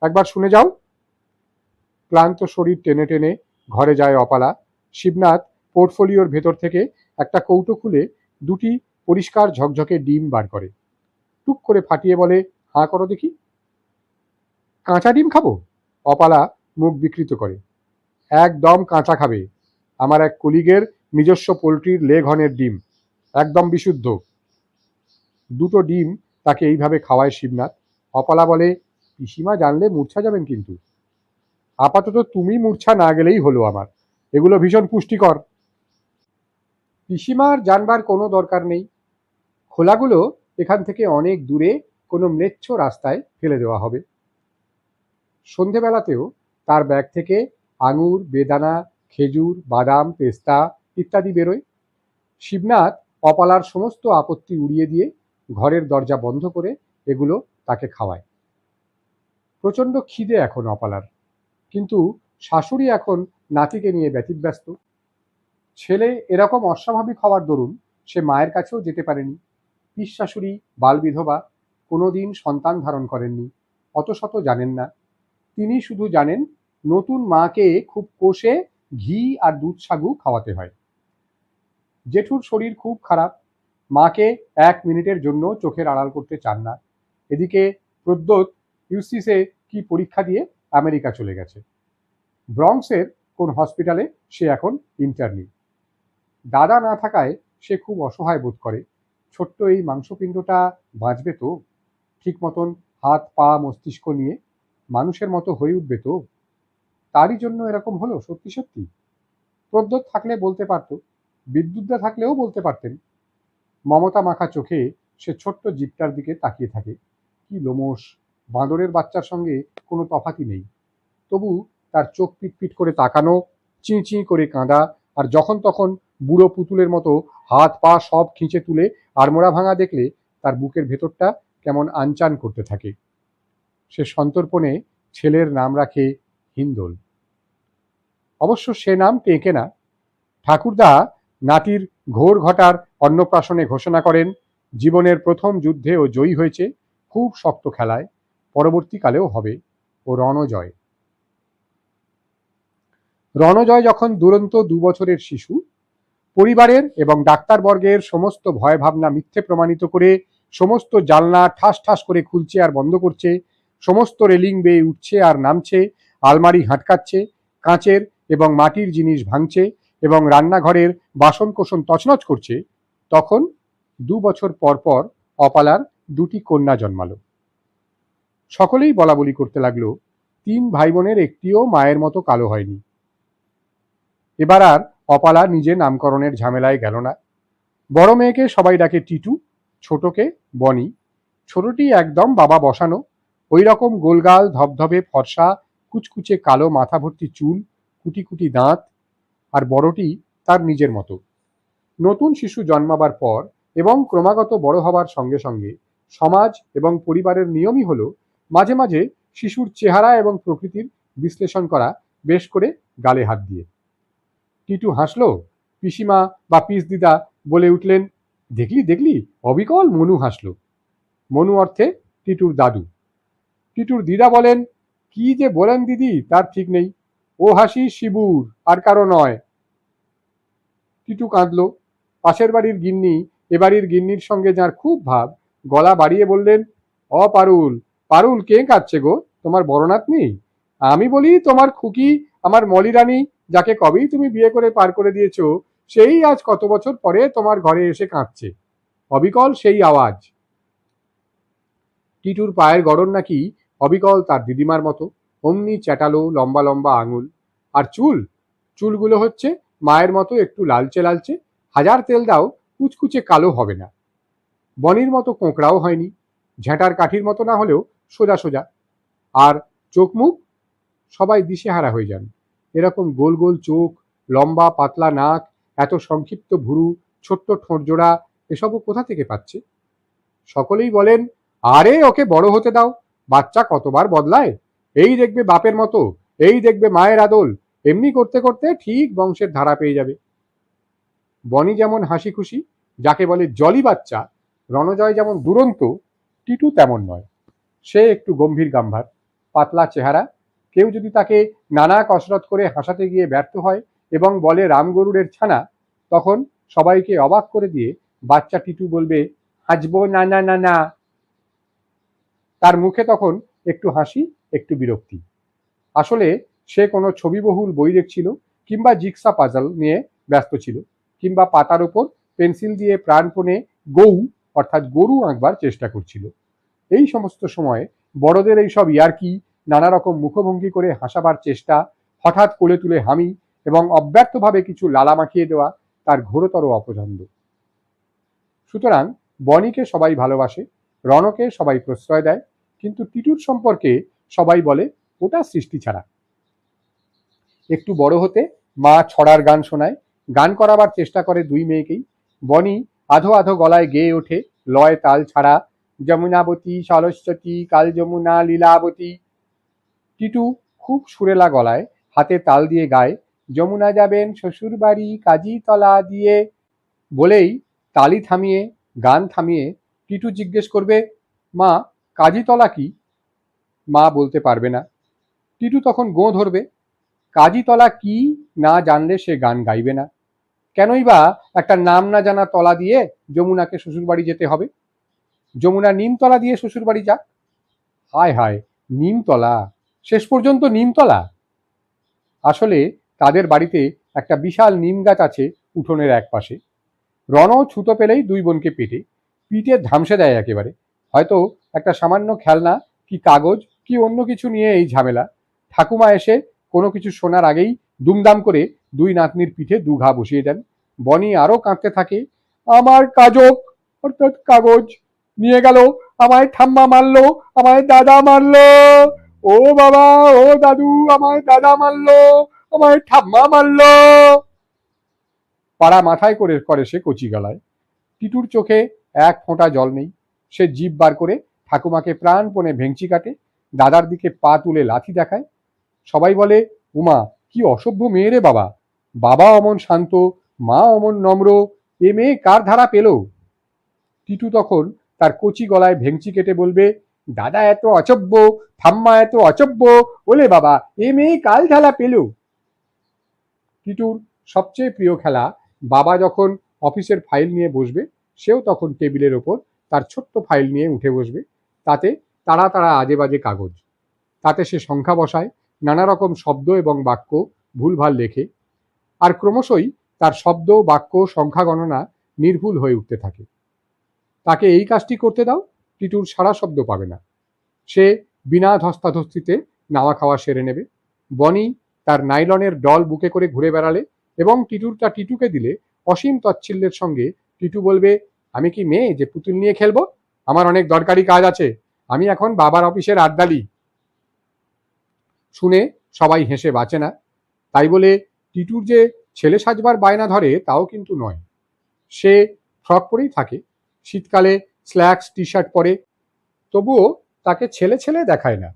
একবার শুনে যাও। ক্লান্ত শরীর টেনে টেনে ঘরে যায় অপালা। শিবনাথ পোর্টফোলিওর ভেতর থেকে একটা কৌটো খুলে 2টি পরিষ্কার ঝকঝকে ডিম বার করে। টুক করে ফাটিয়ে বলে, হাঁ করো দেখি। কাঁচা ডিম খাবো? অপালা মুখ বিকৃত করে। একদম কাঁচা খাবে। আমার এক কলিগের নিজস্ব পোলট্রির লেঘনের ডিম, একদম বিশুদ্ধ। 2টো ডিম তাকে এইভাবে খাওয়ায় শিবনাথ। অপালা বলে, পিসিমা জানলে মূর্ছা যাবেন কিন্তু। আপাতত তুমি মূর্ছা না গেলেই হলো আমার। এগুলো ভীষণ পুষ্টিকর। পিসিমার জানবার কোনো দরকার নেই। খোলাগুলো এখান থেকে অনেক দূরে কোনো ম্লেচ্ছ রাস্তায় ফেলে দেওয়া হবে। সন্ধেবেলাতেও তার ব্যাগ থেকে আঙুর, বেদানা, খেজুর, বাদাম, পেস্তা ইত্যাদি বেরোয়। শিবনাথ অপালার সমস্ত আপত্তি উড়িয়ে দিয়ে ঘরের দরজা বন্ধ করে এগুলো তাকে খাওয়ায়। প্রচণ্ড খিদে এখন অপালার, কিন্তু শাশুড়ি এখন নাতিকে নিয়ে ব্যতিব্যস্ত। ছেলে এরকম অস্বাভাবিক হওয়ার দরুন সে মায়ের কাছেও যেতে পারেনি। পিস শাশুড়ি বালবিধবা, কোনোদিন সন্তান ধারণ করেননি, অত শত জানেন না। তিনি শুধু জানেন নতুন মাকে খুব কষে ঘি আর দুধ সাগু খাওয়াতে হয়। জেঠুর শরীর খুব খারাপ, মাকে 1 মিনিটের জন্য চোখের আড়াল করতে চান না। এদিকে প্রদ্যোৎ ইউসিসে কি পরীক্ষা দিয়ে আমেরিকা চলে গেছে। ব্রঙ্কসের কোন হসপিটালে সে এখন ইন্টার্নি। দাদা না থাকায় সে খুব অসহায় বোধ করে। ছোট্ট এই মাংসপিণ্ডটা বাঁচবে তো? ঠিক মতন হাত পা মস্তিষ্ক নিয়ে মানুষের মতো হয়ে উঠবে তো? তারই জন্য এরকম হলো সত্যি সত্যি? প্রদ্যোৎ থাকলে বলতে পারত, বিদ্যুৎদা থাকলেও বলতে পারতেন। মমতা মাখা চোখে সে ছোট্ট জিপটার দিকে তাকিয়ে থাকে। কি লোমশ, বাঁদরের বাচ্চার সঙ্গে কোনো তফাতই নেই। তবু তার চোখ পিটপিট করে তাকানো, চিঁ চিঁ করে কাঁদা, আর যখন তখন বুড়ো পুতুলের মতো হাত পা সব খিঁচে তুলে আড়মোড়া ভাঙা দেখলে তার বুকের ভেতরটা কেমন আনচান করতে থাকে। সে সন্তর্পণে ছেলের নাম রাখে হিন্দোল। অবশ্য সে নাম টেকে না। ঠাকুরদা নাতির ঘোর ঘটার অন্নপ্রাশনে ঘোষণা করেন, জীবনের প্রথম যুদ্ধে ও জয়ী হয়েছে, খুব শক্ত খেলায়। পরবর্তীকালেও হবে, ও রণজয়। রণজয় যখন দুরন্ত 2 বছরের শিশু, পরিবারের এবং ডাক্তারবর্গের সমস্ত ভয় ভাবনা মিথ্যে প্রমাণিত করে সমস্ত জানলা ঠাস ঠাস করে খুলছে আর বন্ধ করছে, সমস্ত রেলিং বেয়ে উঠছে আর নামছে, আলমারি হাঁটকাচ্ছে, কাঁচের এবং মাটির জিনিস ভাঙছে এবং রান্নাঘরের বাসনকোসন তছনছ করছে, তখন 2 বছর পর পর অপালার 2টি কন্যা জন্মালো। সকলেই বলাবলি করতে লাগলো 3 ভাই বোনের একটিও মায়ের মতো কালো হয়নি। এবার আর অপালা নিজে নামকরণের ঝামেলায় গেল না। বড় মেয়েকে সবাই ডাকে টিটু, ছোটকে বনি। ছোটটি একদম বাবা বসানো, ওই রকম গোলগাল ধবধবে ফর্সা, কুচকুচে কালো মাথা ভর্তি চুল, কুটি কুটি দাঁত। আর বড়টি তার নিজের মতো। নতুন শিশু জন্মাবার পর এবং ক্রমাগত বড় হবার সঙ্গে সঙ্গে সমাজ এবং পরিবারের নিয়মই হলো মাঝে মাঝে শিশুর চেহারা এবং প্রকৃতির বিশ্লেষণ করা, বেশ করে গালে হাত দিয়ে। টিটু হাসলো, পিসিমা বা পিস দিদা বলে উঠলেন, দেখলি দেখলি। অবিকল মনু হাসলো। মনু অর্থে টিটুর দাদু। টিটুর দিদা বলেন, কি যে বলেন দিদি তার ঠিক নেই, ও হাসি শিবুর, আর কারো নয়। টিটু কাঁদলো। পাশের বাড়ির গিন্নি এ বাড়ির গিন্নির সঙ্গে যার খুব ভাব, গলা বাড়িয়ে বললেন, পারুল, পারুল কে কাঁদছে গো, তোমার বড় নাতনি? আমি বলি তোমার খুকি, আমার মলি রানী, যাকে কবেই তুমি বিয়ে করে পার করে দিয়েছো, সেই আজ কত বছর পরে তোমার ঘরে এসে কাঁদছে। অবিকল সেই আওয়াজ। টিটুর পায়ের গড়ন নাকি অবিকল তার দিদিমার মতো, অমনি চ্যাটালো লম্বা লম্বা আঙুল। আর চুলগুলো হচ্ছে মায়ের মতো একটু লালচে লালচে, হাজার তেল দাও কুচকুচে কালো হবে না। বনির মতো কোঁকড়াও হয়নি, ঝ্যাঁটার কাঠির মতো না হলেও সোজা সোজা। আর চোখ মুখ, সবাই দিশেহারা হয়ে যান। এরকম গোল গোল চোখ, লম্বা পাতলা নাক, এত সংক্ষিপ্ত ভুরু, ছোট্ট ঠোঁট জোড়া, এসবও কোথা থেকে পাচ্ছে? সকলেই বলেন, আরে ওকে বড় হতে দাও, বাচ্চা কতবার বদলায়, এই দেখবে বাপের মতো, এই দেখবে মায়ের আদল, এমনি করতে করতে ঠিক বংশের ধারা পেয়ে যাবে। বনি যেমন হাসি খুশি, যাকে বলে জলি বাচ্চা, রণজয় যেমন দুরন্ত, টিটু তেমন নয়। সে একটু গম্ভীর গাম্ভার, পাতলা চেহারা। কেউ যদি তাকে নানা কসরত করে হাসাতে গিয়ে ব্যর্থ হয় এবং বলে রামগরুড়ের ছানা, তখন সবাইকে অবাক করে দিয়ে বাচ্চা টিটু বলবে, হাসবো না না না না। তার মুখে তখন একটু হাসি, একটু বিরক্তি। আসলে সে কোনো ছবিবহুল বই দেখছিল, কিংবা জিগসা পাজল নিয়ে ব্যস্ত ছিল, কিংবা পাতার উপর পেন্সিল দিয়ে প্রাণপণে গৌ অর্থাৎ গরু আঁকবার চেষ্টা করছিল। এই সমস্ত সময়ে বড়দের এইসব ইয়ার্কি, নানা রকম মুখভঙ্গি করে হাসাবার চেষ্টা, হঠাৎ কোলে তুলে হামি এবং অব্যর্থভাবে কিছু লালা মাখিয়ে দেওয়া তার ঘোরতর অপছন্দ। সুতরাং বনিকে সবাই ভালোবাসে, রণকে সবাই প্রশ্রয় দেয়, কিন্তু টিটুর সম্পর্কে সবাই বলে ওটা সৃষ্টি ছাড়া। একটু বড় হতে মা ছড়ার গান শোনায়, গান করাবার চেষ্টা করে 2 মেয়েকেই। বনি আধো আধো গলায় গেয়ে ওঠে লয় তাল ছাড়া, যমুনাবতী সরস্বতী কাল যমুনা লীলাবতী। টিটু খুব সুরেলা গলায় হাতে তাল দিয়ে গায়, যমুনা যাবেন শ্বশুর বাড়ি কাজী তলা দিয়ে। বলেই তালি থামিয়ে, গান থামিয়ে টিটু জিজ্ঞেস করবে, মা কাজীতলা কি? মা বলতে পারবে না। টিটু তখন গোঁ ধরবে, কাজীতলা কি না জানলে সে গান গাইবে না। কেনই বা একটা নাম না জানা তলা দিয়ে যমুনাকে শ্বশুরবাড়ি যেতে হবে? যমুনা নিমতলা দিয়ে শ্বশুরবাড়ি যাক। হায় হায়, নিমতলা, শেষ পর্যন্ত নিমতলা। আসলে তাদের বাড়িতে একটা বিশাল নিম গাছ আছে উঠোনের এক পাশে। রণ ছুতো পেলেই 2 বোনকে পিঠে ধামসে দেয় একেবারে। হয়তো একটা সামান্য খেলনা কি কাগজ কি অন্য কিছু নিয়ে এই ঝামেলা। ঠাকুমা এসে কোনো কিছু শোনার আগেই দুমদাম করে 2 নাতনির পিঠে 2 ঘা বসিয়ে দেন। বনি আরো কাঁদতে থাকে, আমার কাজক অর্থাৎ কাগজ নিয়ে গেল, আমায় ঠাম্মা মারলো, আমায় দাদা মারলো, ও বাবা ও দাদু, আমায় দাদা মারলো, আমায় ঠাম্মা মারলো। পাড়া মাথায় করে সে কচি গলায়। টিটুর চোখে এক ফোঁটা জল নেই। সে জিভ বার করে ঠাকুমাকে প্রাণপণে ভেঙচি কাটে, দাদার দিকে পা তুলে লাথি দেখায়। সবাই বলে, উমা কি অসভ্য মেয়ে রে বাবা, বাবা অমন শান্ত, মা অমন নম্র, এ মেয়ে কার ধারা পেল? টিটু তখন তার কচি গলায় ভেঙচি কেটে বলবে, দাদা এত অচব্য, ঠাম্মা এত অচব্য, ওলে বাবা এ মেয়ে কাল ঝালা পেল। টিটুর সবচেয়ে প্রিয় খেলা, বাবা যখন অফিসের ফাইল নিয়ে বসবে সেও তখন টেবিলের ওপর তার ছোট্ট ফাইল নিয়ে উঠে বসবে, তাতে তারা তারা আজে বাজে কাগজ, তাতে সে সংখ্যা বসায়, নানা রকম শব্দ এবং বাক্য ভুলভাল লেখে, আর ক্রমশই তার শব্দ বাক্য সংখ্যা গণনা নির্ভুল হয়ে উঠতে থাকে। তাকে এই কাজটি করতে দাও, টিটুর সারা শব্দ পাবে না, সে বিনা ধস্তাধস্তিতে নাওয়া খাওয়া সেরে নেবে। বনি তার নাইলনের ডল বুকে করে ঘুরে বেড়ালে এবং টিটুরটা টিটুকে দিলে অসীম তচ্ছিল্যের সঙ্গে টিটু বলবে, আমি কি মেয়ে যে পুতুল নিয়ে খেলবো? আমার অনেক দরকারি কাজ আছে, আমি এখন বাবার অফিসের আড্ডালি। শুনে সবাই হেসে বাঁচে না। তাই বলে টিটুর যে ছেলে সাজবার বায়না ধরে তাও কিন্তু নয়। সে ফ্রক পরেই থাকে, শীতকালে স্ল্যাক্স টি শার্ট পরে, তবুও তাকে ছেলে ছেলে দেখায় না।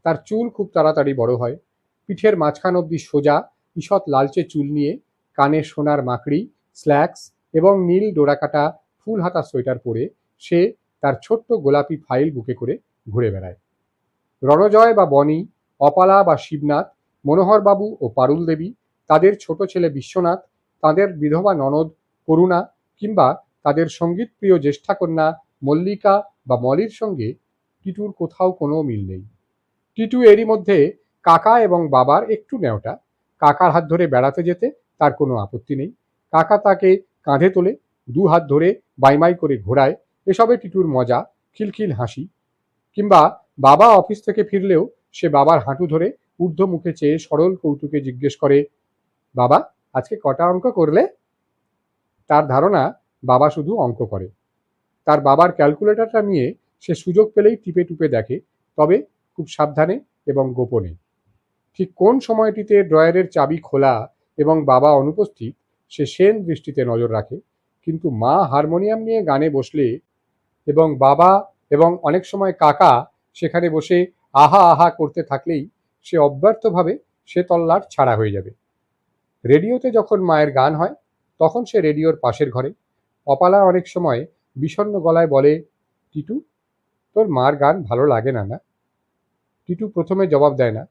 তার চুল খুব তাড়াতাড়ি বড় হয়, পিঠের মাঝখান অব্দি সোজা ঈষৎ লালচে চুল নিয়ে, কানে সোনার মাকড়ি, স্ল্যাক্স এবং নীল ডোরাকাটা ফুল হাতা সোয়েটার পরে সে তার ছোট্ট গোলাপি ফাইল বুকে করে ঘুরে বেড়ায়। রণজয় বা বনি, অপালা বা শিবনাথ, মনোহরবাবু ও পারুল দেবী, তাদের ছোট ছেলে বিশ্বনাথ, তাদের বিধবা ননদ করুণা, কিংবা তাদের সঙ্গীতপ্রিয় জ্যেষ্ঠাকন্যা মল্লিকা বা মলির সঙ্গে টিটুর কোথাও কোনো মিল নেই। টিটু এরই মধ্যে কাকা এবং বাবার একটু ন্যাওটা। কাকার হাত ধরে বেড়াতে যেতে তার কোনো আপত্তি নেই, কাকা তাকে কাঁধে তোলে, দু হাত ধরে বাইমাই করে ঘোরায়, এসবে টিটুর মজা, খিলখিল হাসি। কিংবা বাবা অফিস থেকে ফিরলেও সে বাবার হাঁটু ধরে ঊর্ধ্ব মুখে চেয়ে সরল কৌতুকে জিজ্ঞেস করে, বাবা আজকে কটা অঙ্ক করলে? তার ধারণা বাবা শুধু অঙ্ক করে। তার বাবার ক্যালকুলেটরটা নিয়ে সে সুযোগ পেলেই টিপে টুপে দেখে, তবে খুব সাবধানে এবং গোপনে। ঠিক কোন সময়টিতে ড্রয়ারের চাবি খোলা এবং বাবা অনুপস্থিত সে সেন দৃষ্টিতে নজর রাখে, কিন্তু মা হারমোনিয়াম নিয়ে গানে বসলে এবং বাবা এবং অনেক সময় কাকা সেখানে বসে আহা আহা করতে থাকলেই সে অব্যর্থভাবে সে তল্লাট ছাড়া হয়ে যাবে। রেডিওতে যখন মায়ের গান হয় তখন সে রেডিওর পাশের ঘরে। অপালা অনেক সময় বিষণ্ণ গলায় বলে, টিটু তোর মার গান ভালো লাগে না না? টিটু প্রথমে জবাব দেয় না,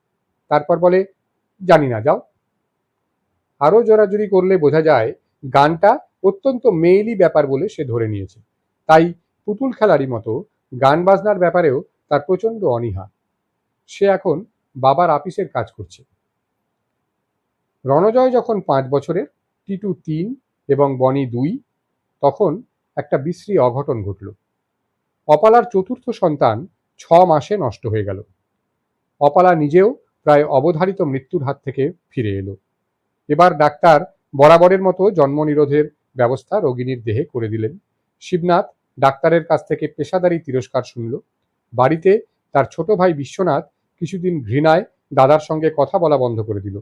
তারপর বলে, জানি না, যাও। আরও জোরাজুরি করলে বোঝা যায় গানটা অত্যন্ত মেয়েলি ব্যাপার বলে সে ধরে নিয়েছে। তাই পুতুল খেলারই মতো গান বাজনার ব্যাপারেও তার প্রচণ্ড অনীহা। সে এখন বাবার আপিসের কাজ করছে। রণজয় যখন 5 বছরের, টিটু 3 এবং বনি 2, তখন একটা বিশ্রী অঘটন ঘটল। অপালার চতুর্থ সন্তান 6 মাসে নষ্ট হয়ে গেল। অপালা নিজেও প্রায় অবধারিত মৃত্যুর হাত থেকে ফিরে এলো। এবার ডাক্তার বরাবরের মতো জন্মনিরোধের ব্যবস্থা রোগিণীর দেহে করে দিলেন। শিবনাথ ডাক্তারের কাছ থেকে পেশাদারি তিরস্কার শুনল। বাড়িতে তার ছোট ভাই বিশ্বনাথ কিছুদিন ঘৃণায় দাদার সঙ্গে কথা বলা বন্ধ করে দিল।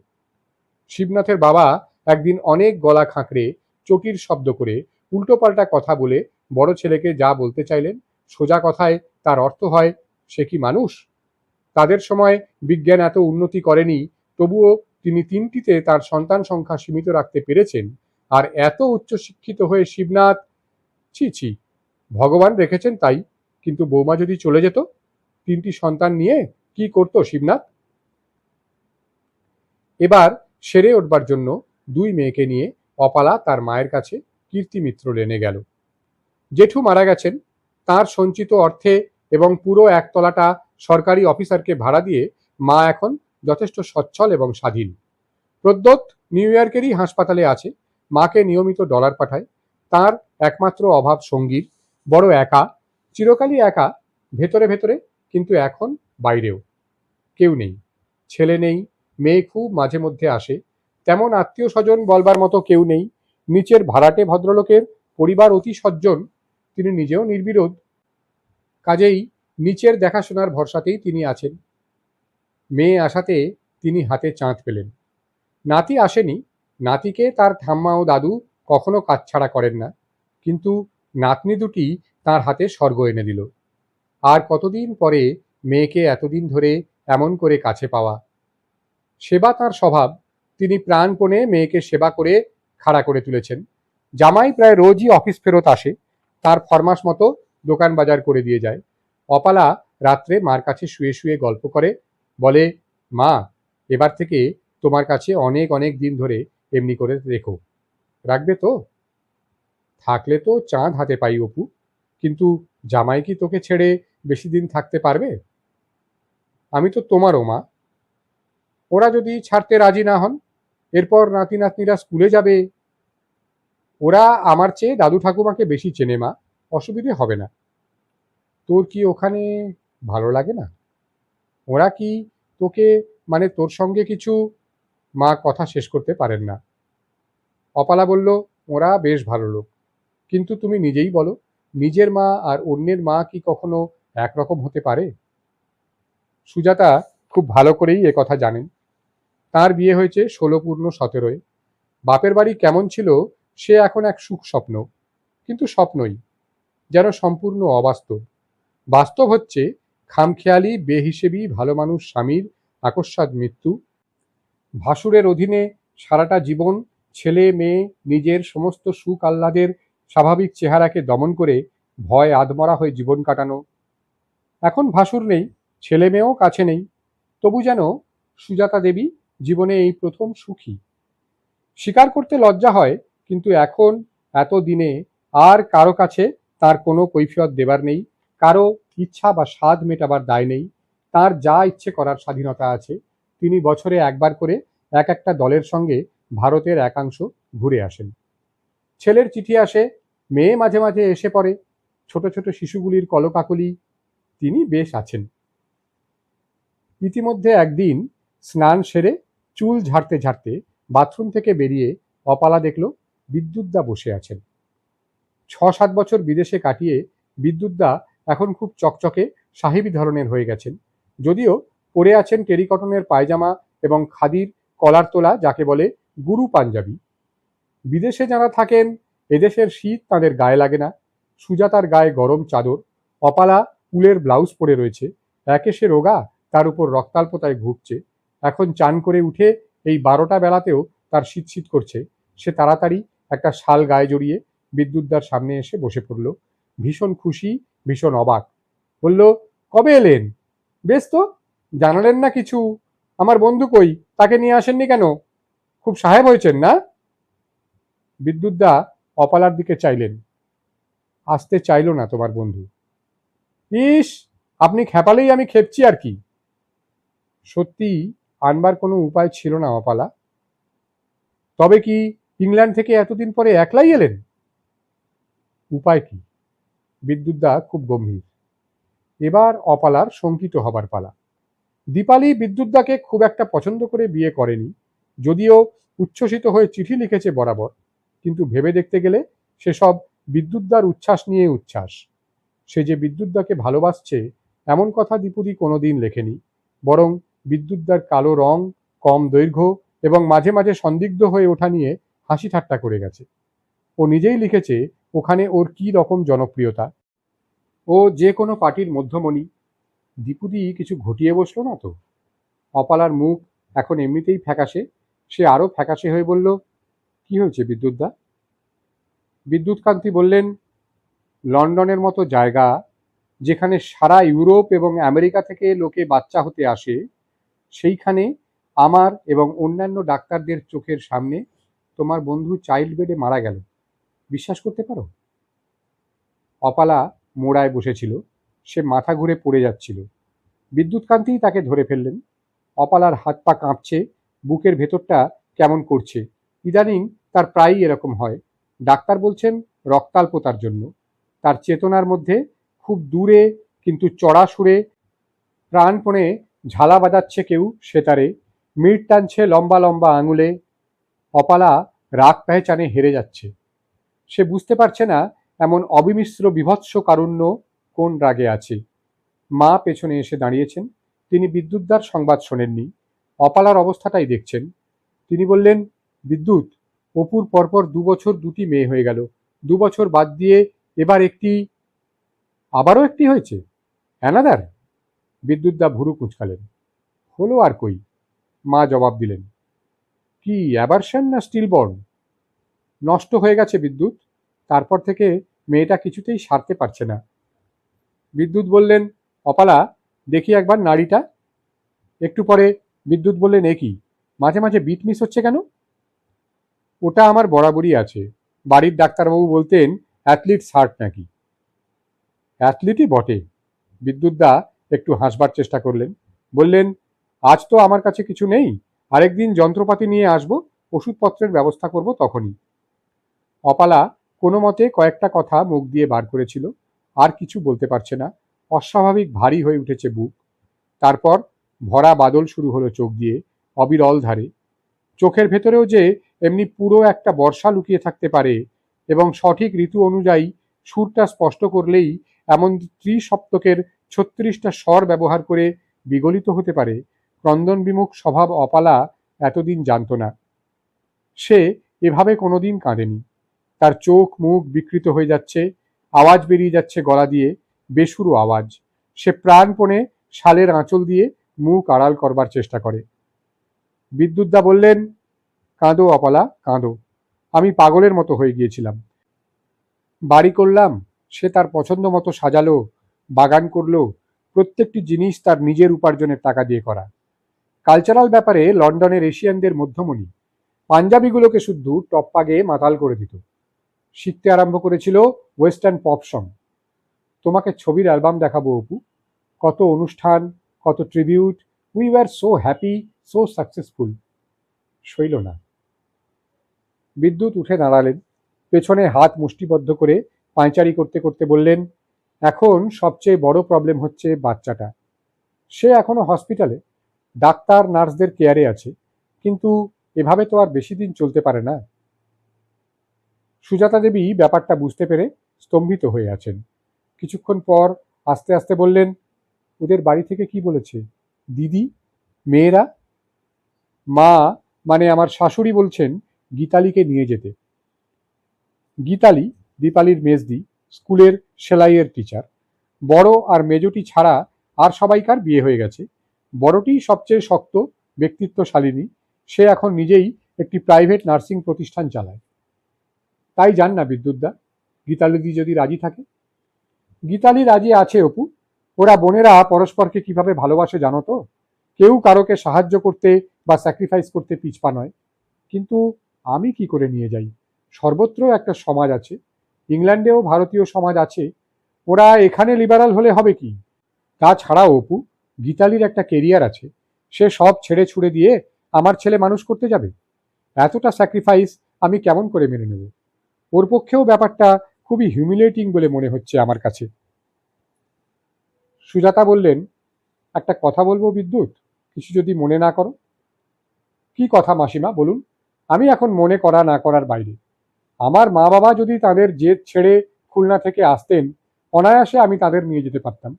শিবনাথের বাবা একদিন অনেক গলা খাঁকড়ে চটির শব্দ করে উল্টোপাল্টা কথা বলে বড় ছেলেকে যা বলতে চাইলেন, সোজা কথায় তার অর্থ হয়, সে কি মানুষ? তাদের সময় বিজ্ঞান এত উন্নতি করেনি, তবুও তিনি 3টিতে তার সন্তান সংখ্যা সীমিত রাখতে পেরেছেন। আর এত উচ্চশিক্ষিত হয়ে শিবনাথ, ছি ছি, ভগবান রেখেছেন তাই, কিন্তু বৌমা যদি চলে যেত, 3টি সন্তান নিয়ে কি করতো শিবনাথ? এবার সেরে উঠবার জন্য 2 মেয়েকে নিয়ে অপালা তার মায়ের কাছে কীর্তিমিত্র লেনে গেল। জেঠু মারা গেছেন, তার সঞ্চিত অর্থে এবং পুরো একতলাটা সরকারি অফিসারকে ভাড়া দিয়ে মা এখন যথেষ্ট সচ্ছল এবং স্বাধীন। প্রদ্যোৎ নিউ ইয়র্কেরই হাসপাতালে আছে, মাকে নিয়মিত ডলার পাঠায়। তার একমাত্র অভাব সঙ্গীর, বড় একা, চিরকালই একা, ভেতরে ভেতরে, কিন্তু এখন বাইরেও। কেউ নেই, ছেলে নেই, মেয়ে খুব মাঝে মধ্যে আসে, তেমন আত্মীয় স্বজন বলবার মতো কেউ নেই। নিচের ভাড়াটে ভদ্রলোকের পরিবার অতি সজ্জন, তিনি নিজেও নির্বিরোধ, কাজেই নিচের দেখাশোনার ভরসাতেই তিনি আছেন। মেয়ে আসাতে তিনি হাতে চাঁদ পেলেন। নাতি আসেনি, নাতিকে তার ঠাম্মা ও দাদু কখনো কাছছাড়া করেন না, কিন্তু নাতনি দুটি তার হাতে স্বর্গ এনে দিল। আর কতদিন পরে মেয়েকে এতদিন ধরে এমন করে কাছে পাওয়া। সেবা তাঁর স্বভাব, তিনি প্রাণপণে মেয়েকে সেবা করে খাড়া করে তুলেছেন। জামাই প্রায় রোজই অফিস ফেরত আসে, তার ফরমাস মতো দোকান বাজার করে দিয়ে যায়। অপালা রাত্রে মার কাছে শুয়ে শুয়ে গল্প করে, বলে, মা, এবার থেকে তোমার কাছে অনেক অনেক দিন ধরে এমনি করে রেখো। রাখবে তো? থাকলে তো চাঁদ হাতে পাই অপু, কিন্তু জামাই কি তোকে ছেড়ে বেশি দিন থাকতে পারবে? আমি তো তোমারও মা। ওরা যদি ছাড়তে রাজি না হন, এরপর নাতি নাতনিরা স্কুলে যাবে। ওরা আমার চেয়ে দাদু ঠাকুমাকে বেশি চেনে মা, অসুবিধে হবে না। তোর কি ওখানে ভালো লাগে না? ওরা কি তোকে, মানে তোর সঙ্গে কিছু? মা কথা শেষ করতে পারেন না। অপালা বলল, ওরা বেশ ভালো লোক, কিন্তু তুমি নিজেই বলো, নিজের মা আর অন্যের মা কি কখনো একরকম হতে পারে? সুজাতা খুব ভালো করেই কথা জানেন। তার বিয়ে হয়েছে 16 পূর্ণ 17-এ। বাপের বাড়ি কেমন ছিল সে এখন এক সুখ স্বপ্ন, কিন্তু স্বপ্নই, যেন সম্পূর্ণ অবাস্তব। বাস্তব হচ্ছে খামখেয়ালি বেহিসেবি ভালো মানুষ স্বামীর আকস্মাৎ মৃত্যু, ভাসুরের অধীনে সারাটা জীবন ছেলে মেয়ে নিজের সমস্ত সুখ আহ্লাদের স্বাভাবিক চেহারাকে দমন করে ভয় আধমরা হয়ে জীবন কাটানো। এখন ভাসুর নেই, ছেলে মেয়েও কাছে নেই, তবু যেন সুজাতা দেবী জীবনে এই প্রথম সুখী। স্বীকার করতে লজ্জা হয়, কিন্তু এখন এত দিনে আর কারো কাছে তার কোনো কৈফিয়ত দেবার নেই, কারো ইচ্ছা বা স্বাদ মেটাবার দায় নেই। তার যা ইচ্ছে করার স্বাধীনতা আছে। তিনি বছরে একবার করে এক একটা দলের সঙ্গে ভারতের একাংশ ঘুরে আসেন। ছেলের চিঠি আসে, মেয়ে মাঝে মাঝে এসে পড়ে, ছোট ছোট শিশুগুলির কলকাকলি। তিনি বেশ আছেন। ইতিমধ্যে একদিন স্নান সেরে চুল ঝাড়তে ঝাড়তে বাথরুম থেকে বেরিয়ে অপালা দেখল বিদ্যুৎদা বসে আছেন। 6-7 বছর বিদেশে কাটিয়ে বিদ্যুৎদা এখন খুব চকচকে সাহেবী ধরনের হয়ে গেছেন, যদিও পরে আছেন টেরিকটনের পায়জামা এবং খাদির কলার তোলা, যাকে বলে গুরু পাঞ্জাবি। বিদেশে যারা থাকেন, এদেশের শীত তাদের গায়ে লাগে না। সুজাতার গায়ে গরম চাদর, অপালা উলের ব্লাউজ পরে রয়েছে। একে সে রোগা, তার উপর রক্তাল্পতায় ভুগছে। এখন চান করে উঠে এই 12টা বেলাতেও তার শীত শীত করছে। সে তাড়াতাড়ি একটা শাল গায়ে জড়িয়ে বিদ্যুৎদার সামনে এসে বসে পড়ল। ভীষণ খুশি, ভীষণ অবাক। বলল, কবে এলেন? বেশ তো, জানালেন না কিছু। আমার বন্ধু কই, তাকে নিয়ে আসেননি কেন? খুব সাহেব হয়েছেন না? বিদ্যুৎদা অপালার দিকে চাইলেন। আসতে চাইল না তোমার বন্ধু। ইস, আপনি খেপালেই আমি খেপছি আর কি। সত্যি আনবার কোনো উপায় ছিল না অপালা। তবে কি ইংল্যান্ড থেকে এতদিন পরে একলাই এলেন? উপায় কি? বিদ্যুৎদা খুব গম্ভীর। এবার অপালার শঙ্কিত হবার পালা। দীপালি বিদ্যুৎদাকে খুব একটা পছন্দ করে বিয়ে করেনি, যদিও উচ্ছ্বসিত হয়ে চিঠি লিখেছে বরাবর, কিন্তু ভেবে দেখতে গেলে সেসব বিদ্যুৎদার উচ্ছ্বাস নিয়ে উচ্ছ্বাস। সে যে বিদ্যুৎদাকে ভালোবাসছে এমন কথা দীপুদি কোনোদিন লেখেনি, বরং বিদ্যুৎদার কালো রং, কম দৈর্ঘ্য এবং মাঝে মাঝে সন্দিগ্ধ হয়ে ওঠা নিয়ে হাসি ঠাট্টা করে গেছে। ও নিজেই লিখেছে ওখানে ওর কি রকম জনপ্রিয়তা। ও যে কোনো পার্টির মধ্যমণি। দীপুদি কিছু ঘটিয়ে বসলো না তো? অপালার মুখ এখন এমনিতেই ফ্যাকাশে। সে আরো ফ্যাকাশে হয়ে বলল, কি হয়েছে বিদ্যুৎদা? বিদ্যুৎকান্তি বললেন, লন্ডনের মতো জায়গা, যেখানে সারা ইউরোপ এবং আমেরিকা থেকে লোকে বাচ্চা হতে আসে, সেইখানে আমার এবং অন্যান্য ডাক্তারদের চোখের সামনে তোমার বন্ধু চাইল্ড বেডে মারা গেল। বিশ্বাস করতে পারো? অপালা মোড়ায় বসেছিল। সে মাথা ঘুরে পড়ে যাচ্ছিল। বিদ্যুৎকান্তি তাকে ধরে ফেললেন। অপালার হাত পা কাঁপছে, বুকের ভেতরটা কেমন করছে। ইদানিং তার প্রায়ই এরকম হয়। ডাক্তার বলছেন রক্তাল্পতার জন্য। তার চেতনার মধ্যে খুব দূরে কিন্তু চড়া সুরে প্রাণপণে ঝালা বাজাচ্ছে কেউ সেতারে, মিট টানছে লম্বা লম্বা আঙুলে। অপালা রাগ পেহচানে হেরে যাচ্ছে। সে বুঝতে পারছে না এমন অবিমিশ্র বিভৎস কারুণ্য কোন রাগে আছে। মা পেছনে এসে দাঁড়িয়েছেন। তিনি বিদ্যুৎদার সংবাদ শোনেননি, অপালার অবস্থাটাই দেখছেন। তিনি বললেন, বিদ্যুৎ, অপুর পরপর 2 বছর 2টি মেয়ে হয়ে গেল। 2 বছর বাদ দিয়ে এবার আবারও একটি হয়েছে। অ্যানাদার? বিদ্যুৎদা ভুরু কুঁচকালেন। হলো আর কই, মা জবাব দিলেন। কি অ্যাবারশন না স্টিলবর্ন? নষ্ট হয়ে গেছে বিদ্যুৎ। তারপর থেকে মেয়েটা কিছুতেই সারতে পারছে না। বিদ্যুৎ বললেন, অপালা, দেখি একবার নাড়িটা। একটু পরে বিদ্যুৎ বললেন, এ কি, মাঝে মাঝে বিট মিস হচ্ছে কেন? ওটা আমার বরাবরই আছে। বাড়ির ডাক্তারবাবু বলতেন অ্যাথলিটস হার্ট নাকি। অ্যাথলিটই বটে। বিদ্যুৎদা একটু হাসবার চেষ্টা করলেন, বললেন, আজ তো আমার কাছে কিছু নেই, আরেকদিন যন্ত্রপাতি নিয়ে আসবো, ওষুধপত্রের ব্যবস্থা করব তখনই। অপালা কোনো মতে কয়েকটা কথা মুখ দিয়ে বার করেছিল, আর কিছু বলতে পারছে না। অস্বাভাবিক ভারী হয়ে উঠেছে বুক। তারপর ভরা বাদল শুরু হলো চোখ দিয়ে, অবিরল ধারে। চোখের ভেতরেও যে এমনি পুরো একটা বর্ষা লুকিয়ে থাকতে পারে, এবং সঠিক ঋতু অনুযায়ী সুরটা স্পষ্ট করলেই এমন ত্রিসপ্তকের ৩৬টা স্বর ব্যবহার করে বিগলিত হতে পারে, ক্রন্দন বিমুখ স্বভাব অপালা এতদিন জানত না। সে এভাবে কোনোদিন কাঁদেনি। তার চোখ মুখ বিকৃত হয়ে যাচ্ছে, আওয়াজ বেরিয়ে যাচ্ছে গলা দিয়ে, বেসুরো আওয়াজ। সে প্রাণপণে শালের আঁচল দিয়ে মুখ আড়াল করবার চেষ্টা করে। বিদ্যুৎদা বললেন, কাঁদো অপালা, কাঁদো। আমি পাগলের মতো হয়ে গিয়েছিলাম। বাড়ি করলাম, সে তার পছন্দ মতো সাজালো, বাগান করলো, প্রত্যেকটি জিনিস তার নিজের উপার্জনের টাকা দিয়ে করা। কালচারাল ব্যাপারে লন্ডনের এশিয়ানদের মধ্যমণি, পাঞ্জাবিগুলোকে শুদ্ধ টপ্পা গেয়ে মাতাল করে দিত। শিখতে আরম্ভ করেছিল ওয়েস্টার্ন পপ সং। তোমাকে ছবির অ্যালবাম দেখাবো অপু, কত অনুষ্ঠান, কত tribute, we were so happy, so successful. Soil না। বিদ্যুৎ উঠে দাঁড়ালেন, পেছনে হাত মুষ্টিবদ্ধ করে পায়চারি করতে করতে বললেন, এখন সবচেয়ে বড় প্রবলেম হচ্ছে বাচ্চাটা। সে এখনো হসপিটালে, ডাক্তার নার্সদের কেয়ারে আছে, কিন্তু এভাবে তো আর বেশি দিন চলতে পারে না। সুজাতা দেবী ব্যাপারটা বুঝতে পেরে স্তম্ভিত হয়ে আছেন। কিছুক্ষণ পর আস্তে আস্তে বললেন, ওদের বাড়ি থেকে কি বলেছে? দিদি, মেয়েরা? মা, মানে আমার শাশুড়ি বলছেন গীতালিকে নিয়ে যেতে। গীতালি দীপালির মেজদি, স্কুলের সেলাইয়ের টিচার। বড় আর মেজটি ছাড়া আর সবাইকার বিয়ে হয়ে গেছে। বড়টি সবচেয়ে শক্ত, ব্যক্তিত্বশালিনী। সে এখন নিজেই একটি প্রাইভেট নার্সিং প্রতিষ্ঠান চালায়। তাই যান না বিদ্যুৎদা, গীতালিদি যদি রাজি থাকে। গীতালি রাজি আছে অপু। ওরা বোনেরা পরস্পরকে কিভাবে ভালোবাসে জানো তো? কেউ কারোকে সাহায্য করতে বা স্যাক্রিফাইস করতে পিছপা নয়। কিন্তু আমি কি করে নিয়ে যাই? সর্বত্র একটা সমাজ আছে, ইংল্যান্ডেও ভারতীয় সমাজ আছে। ওরা এখানে লিবারাল হলে হবে কি? তাছাড়াও অপু, গীতালির একটা কেরিয়ার আছে। সে সব ছেড়ে ছুড়ে দিয়ে আমার ছেলে মানুষ করতে যাবে? এতটা স্যাক্রিফাইস আমি কেমন করে মেনে নেব? ওর পক্ষেও ব্যাপারটা খুবই হিউমিলেটিং বলে মনে হচ্ছে আমার কাছে। সুজাতা বললেন, একটা কথা বলবো বিদ্যুৎ, কিছু যদি মনে না করো। কি কথা মাসিমা, বলুন। আমি এখন মনে করা না করার বাইরে। আমার মা বাবা যদি তাদের জেদ ছেড়ে খুলনা থেকে আসতেন, অনায়াসে আমি তাদের নিয়ে যেতে পারতাম।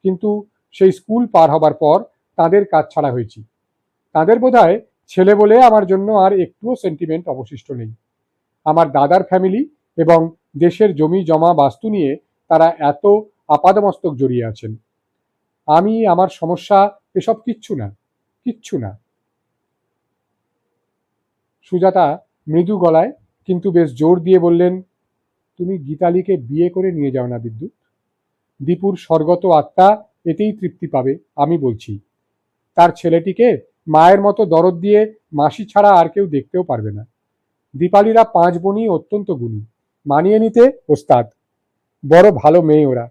কিন্তু সেই স্কুল পার হবার পর তাদের কাজ ছাড়া হয়েছি। তাদের বোধহয় ছেলে বলে আমার জন্য আর একটুও সেন্টিমেন্ট অবশিষ্ট নেই। আমার দাদার ফ্যামিলি এবং দেশের জমি জমা বাস্তু নিয়ে তারা এত আপাদমস্তক জড়িয়ে আছেন। আমি, আমার সমস্যা, এসব কিচ্ছু না, কিচ্ছু না। সুজাতা মৃদু গলায় কিন্তু বেশ জোর দিয়ে বললেন, তুমি গীতালিকে বিয়ে করে নিয়ে যাও না বিদ্যুৎ। দীপুর স্বর্গত আত্মা এতেই তৃপ্তি পাবে, আমি বলছি। তার ছেলেটিকে মায়ের মতো দরদ দিয়ে মাসি ছাড়া আর কেউ দেখতেও পারবে না। দীপালিরা 5 বোনই অত্যন্ত গুণী, মানিয়ে নিতে ওস্তাদ। বড় ভালো মেয়ে ওরা।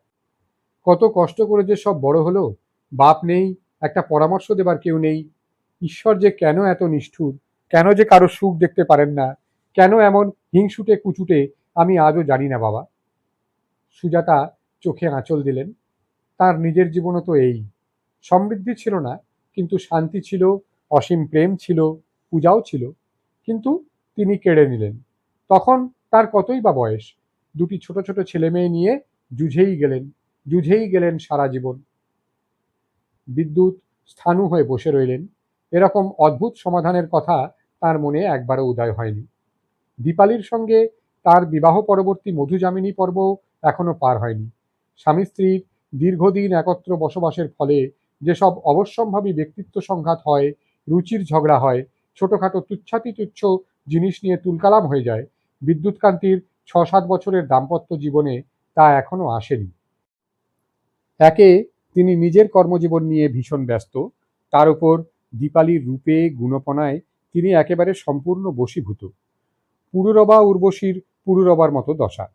কত কষ্ট করে যে সব বড় হলো, বাপ নেই, একটা পরামর্শ দেবার কেউ নেই। ঈশ্বর যে কেন এত নিষ্ঠুর, কেন যে কারো সুখ দেখতে পারেন না, কেন এমন হিংসুটে কুচুটে, আমি আজও জানি না বাবা। সুজাতা চোখে আঁচল দিলেন। তার নিজের জীবনও তো এই। সমৃদ্ধি ছিল না, কিন্তু শান্তি ছিল, অসীম প্রেম ছিল, পূজাও ছিল। কিন্তু তিনি কেড়ে নিলেন। তখন তার কতই বা বয়স? দুটি ছোট ছোট ছেলে মেয়ে নিয়ে জুঝেই গেলেন সারা জীবন। বিদ্যুৎ স্থাণু হয়ে বসে রইলেন। এরকম অদ্ভুত সমাধানের কথা তার মনে একবারও উদয় হয়নি। দীপালির সঙ্গে তার বিবাহ পরবর্তী মধুযামিনী পর্ব এখনো পার হয়নি। স্বামী স্ত্রীর দীর্ঘদিন একত্র বসবাসের ফলে যেসব অবশ্যম্ভাবী ব্যক্তিত্ব সংঘাত হয়, রুচির ঝগড়া হয়, ছোটখাটো তুচ্ছ জিনিস নিয়ে তুলকালাম হয়ে যায়, বিদ্যুৎকান্তির 6-7 বছরের দাম্পত্য জীবনে তা এখনো আসেনি। একে তিনি নিজের কর্মজীবন নিয়ে ভীষণ ব্যস্ত, তার উপর দীপালির রূপে গুণপনায় তিনি একেবারে সম্পূর্ণ বশীভূত। পুরুরবা উর্বশীর পুরুরবার মতো দশা।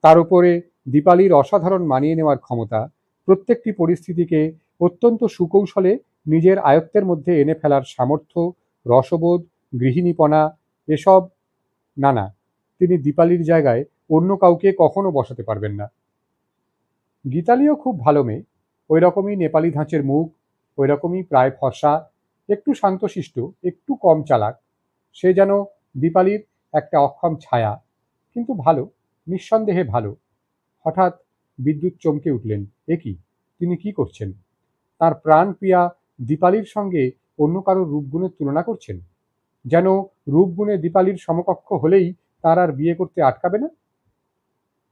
তার উপরে দীপালির অসাধারণ মানিয়ে নেওয়ার ক্ষমতা, প্রত্যেকটি পরিস্থিতিকে অত্যন্ত সুকৌশলে নিজের আয়ত্তের মধ্যে এনে ফেলার সামর্থ্য, রসবোধ, গৃহিণীপনা, এসব না, তিনি দীপালির জায়গায় অন্য কাউকে কখনো বসাতে পারবেন না। গীতালিও খুব ভালো মেয়ে, ওই রকমই নেপালি ধাঁচের মুখ, ওই রকমই প্রায় ফর্সা, একটু শান্তশিষ্ট, একটু কম চালাক। সে যেন দীপালির একটা অক্ষম ছায়া, কিন্তু ভালো, নিঃসন্দেহে ভালো। হঠাৎ বিদ্যুৎ চমকে উঠলেন। এ কি, তিনি কি করছেন? তার প্রাণ প্রিয়া দীপালির সঙ্গে অন্য কারো রূপগুণের তুলনা করছেন, যেন রূপগুণে দীপালির সমকক্ষ হলেই তার আর বিয়ে করতে আটকাবে না।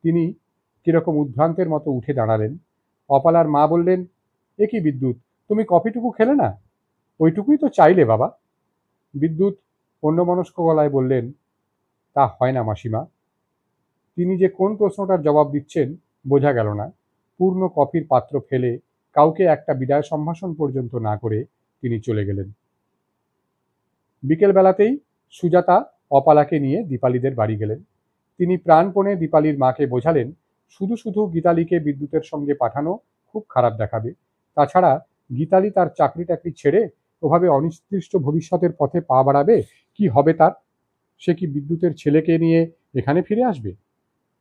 তিনি কিরকম উদ্ভ্রান্তের মতো উঠে দাঁড়ালেন। অপালার মা বললেন, এ কি বিদ্যুৎ, তুমি কফিটুকু খেলে না? ওইটুকুই তো চাইলে বাবা। বিদ্যুৎ অন্যমনস্ক গলায় বললেন, তা হয় না মাসিমা। তিনি যে কোন প্রশ্নটার জবাব দিচ্ছেন বোঝা গেল না। পূর্ণ কফির পাত্র ফেলে কাউকে একটা বিদায় সম্ভাষণ পর্যন্ত না করে তিনি চলে গেলেন। বিকেল বেলাতেই সুজাতা অপালাকে নিয়ে দীপালিদের বাড়ি গেলেন। তিনি প্রাণপণে দীপালির মাকে বোঝালেন, শুধু শুধু গীতালিকে বিদ্যুতের সঙ্গে পাঠানো খুব খারাপ দেখাবে। তাছাড়া গীতালি তার চাকরি টাকরি ছেড়ে ওভাবে অনির্দিষ্ট ভবিষ্যতের পথে পা বাড়াবে, কি হবে তার? সে কি বিদ্যুতের ছেলেকে নিয়ে এখানে ফিরে আসবে?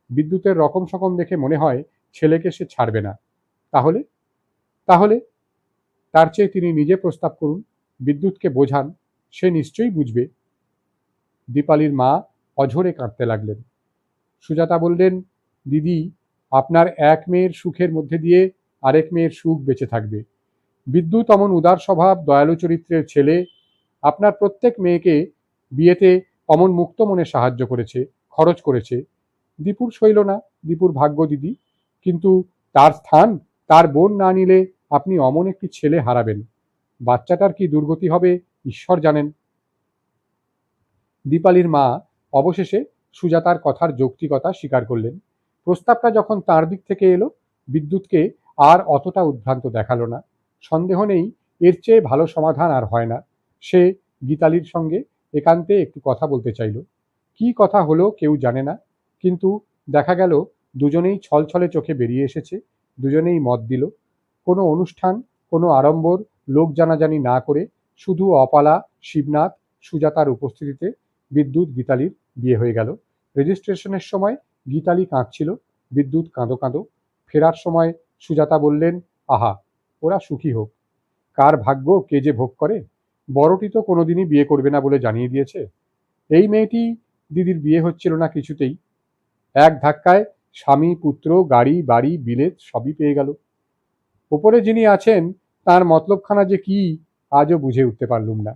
বিদ্যুতের রকম সকম দেখে মনে হয় ছেলেকে সে ছাড়বে না। তাহলে তাহলে তার চেয়ে তিনি নিজে প্রস্তাব করুন, বিদ্যুৎকে বোঝান, সে নিশ্চয়ই বুঝবে। দীপালির মা অঝরে কাঁদতে লাগলেন। সুজাতা বললেন, দিদি, আপনার এক মেয়ের সুখের মধ্যে দিয়ে আরেক মেয়ের সুখ বেঁচে থাকবে। বিদ্যুৎ অমন উদার স্বভাব, দয়ালু চরিত্রের ছেলে, আপনার প্রত্যেক মেয়েকে বিয়েতে অমন মুক্ত মনে সাহায্য করেছে, খরচ করেছে। দীপুর সইল না, দীপুর ভাগ্য দিদি, কিন্তু তার স্থান তার বোন না নিলে আপনি অমন একটি ছেলে হারাবেন। বাচ্চাটার কি দুর্গতি হবে ঈশ্বর জানেন। দীপালির মা অবশেষে সুজাতার কথার যৌক্তিকতা স্বীকার করলেন। প্রস্তাবটা যখন তার দিক থেকে এলো, বিদ্যুৎকে আর অতটা উদ্ভ্রান্ত দেখালো না। সন্দেহ নেই এর চেয়ে ভালো সমাধান আর হয় না। সে গীতালির সঙ্গে একান্তে একটু কথা বলতে চাইল। কি কথা হলো কেউ জানে না, কিন্তু দেখা গেল দুজনেই ছলছলে চোখে বেরিয়ে এসেছে, দুজনেই মত দিল। কোনো অনুষ্ঠান, কোনো আড়ম্বর, লোক জানাজানি না করে শুধু অপালা, শিবনাথ, সুজাতার উপস্থিতিতে বিদ্যুৎ গীতালির বিয়ে হয়ে গেল। রেজিস্ট্রেশনের সময় গীতালি কাঁদছিল, বিদ্যুৎ কাঁদো কাঁদো। ফেরার সময় সুজাতা বললেন, আহা, ওরা সুখী হোক। কার ভাগ্য কে যে ভোগ করে। বড়টি তো কোনোদিনই বিয়ে করবে না বলে জানিয়ে দিয়েছে। এই মেয়েটি দিদির বিয়ে হচ্ছিল না কিছুতেই, এক ধাক্কায় স্বামী, পুত্র, গাড়ি, বাড়ি, বিলেত সবই পেয়ে গেল। ওপরে যিনি আছেন তার মতলবখানা যে কি আজও বুঝে উঠতে পারলুম না।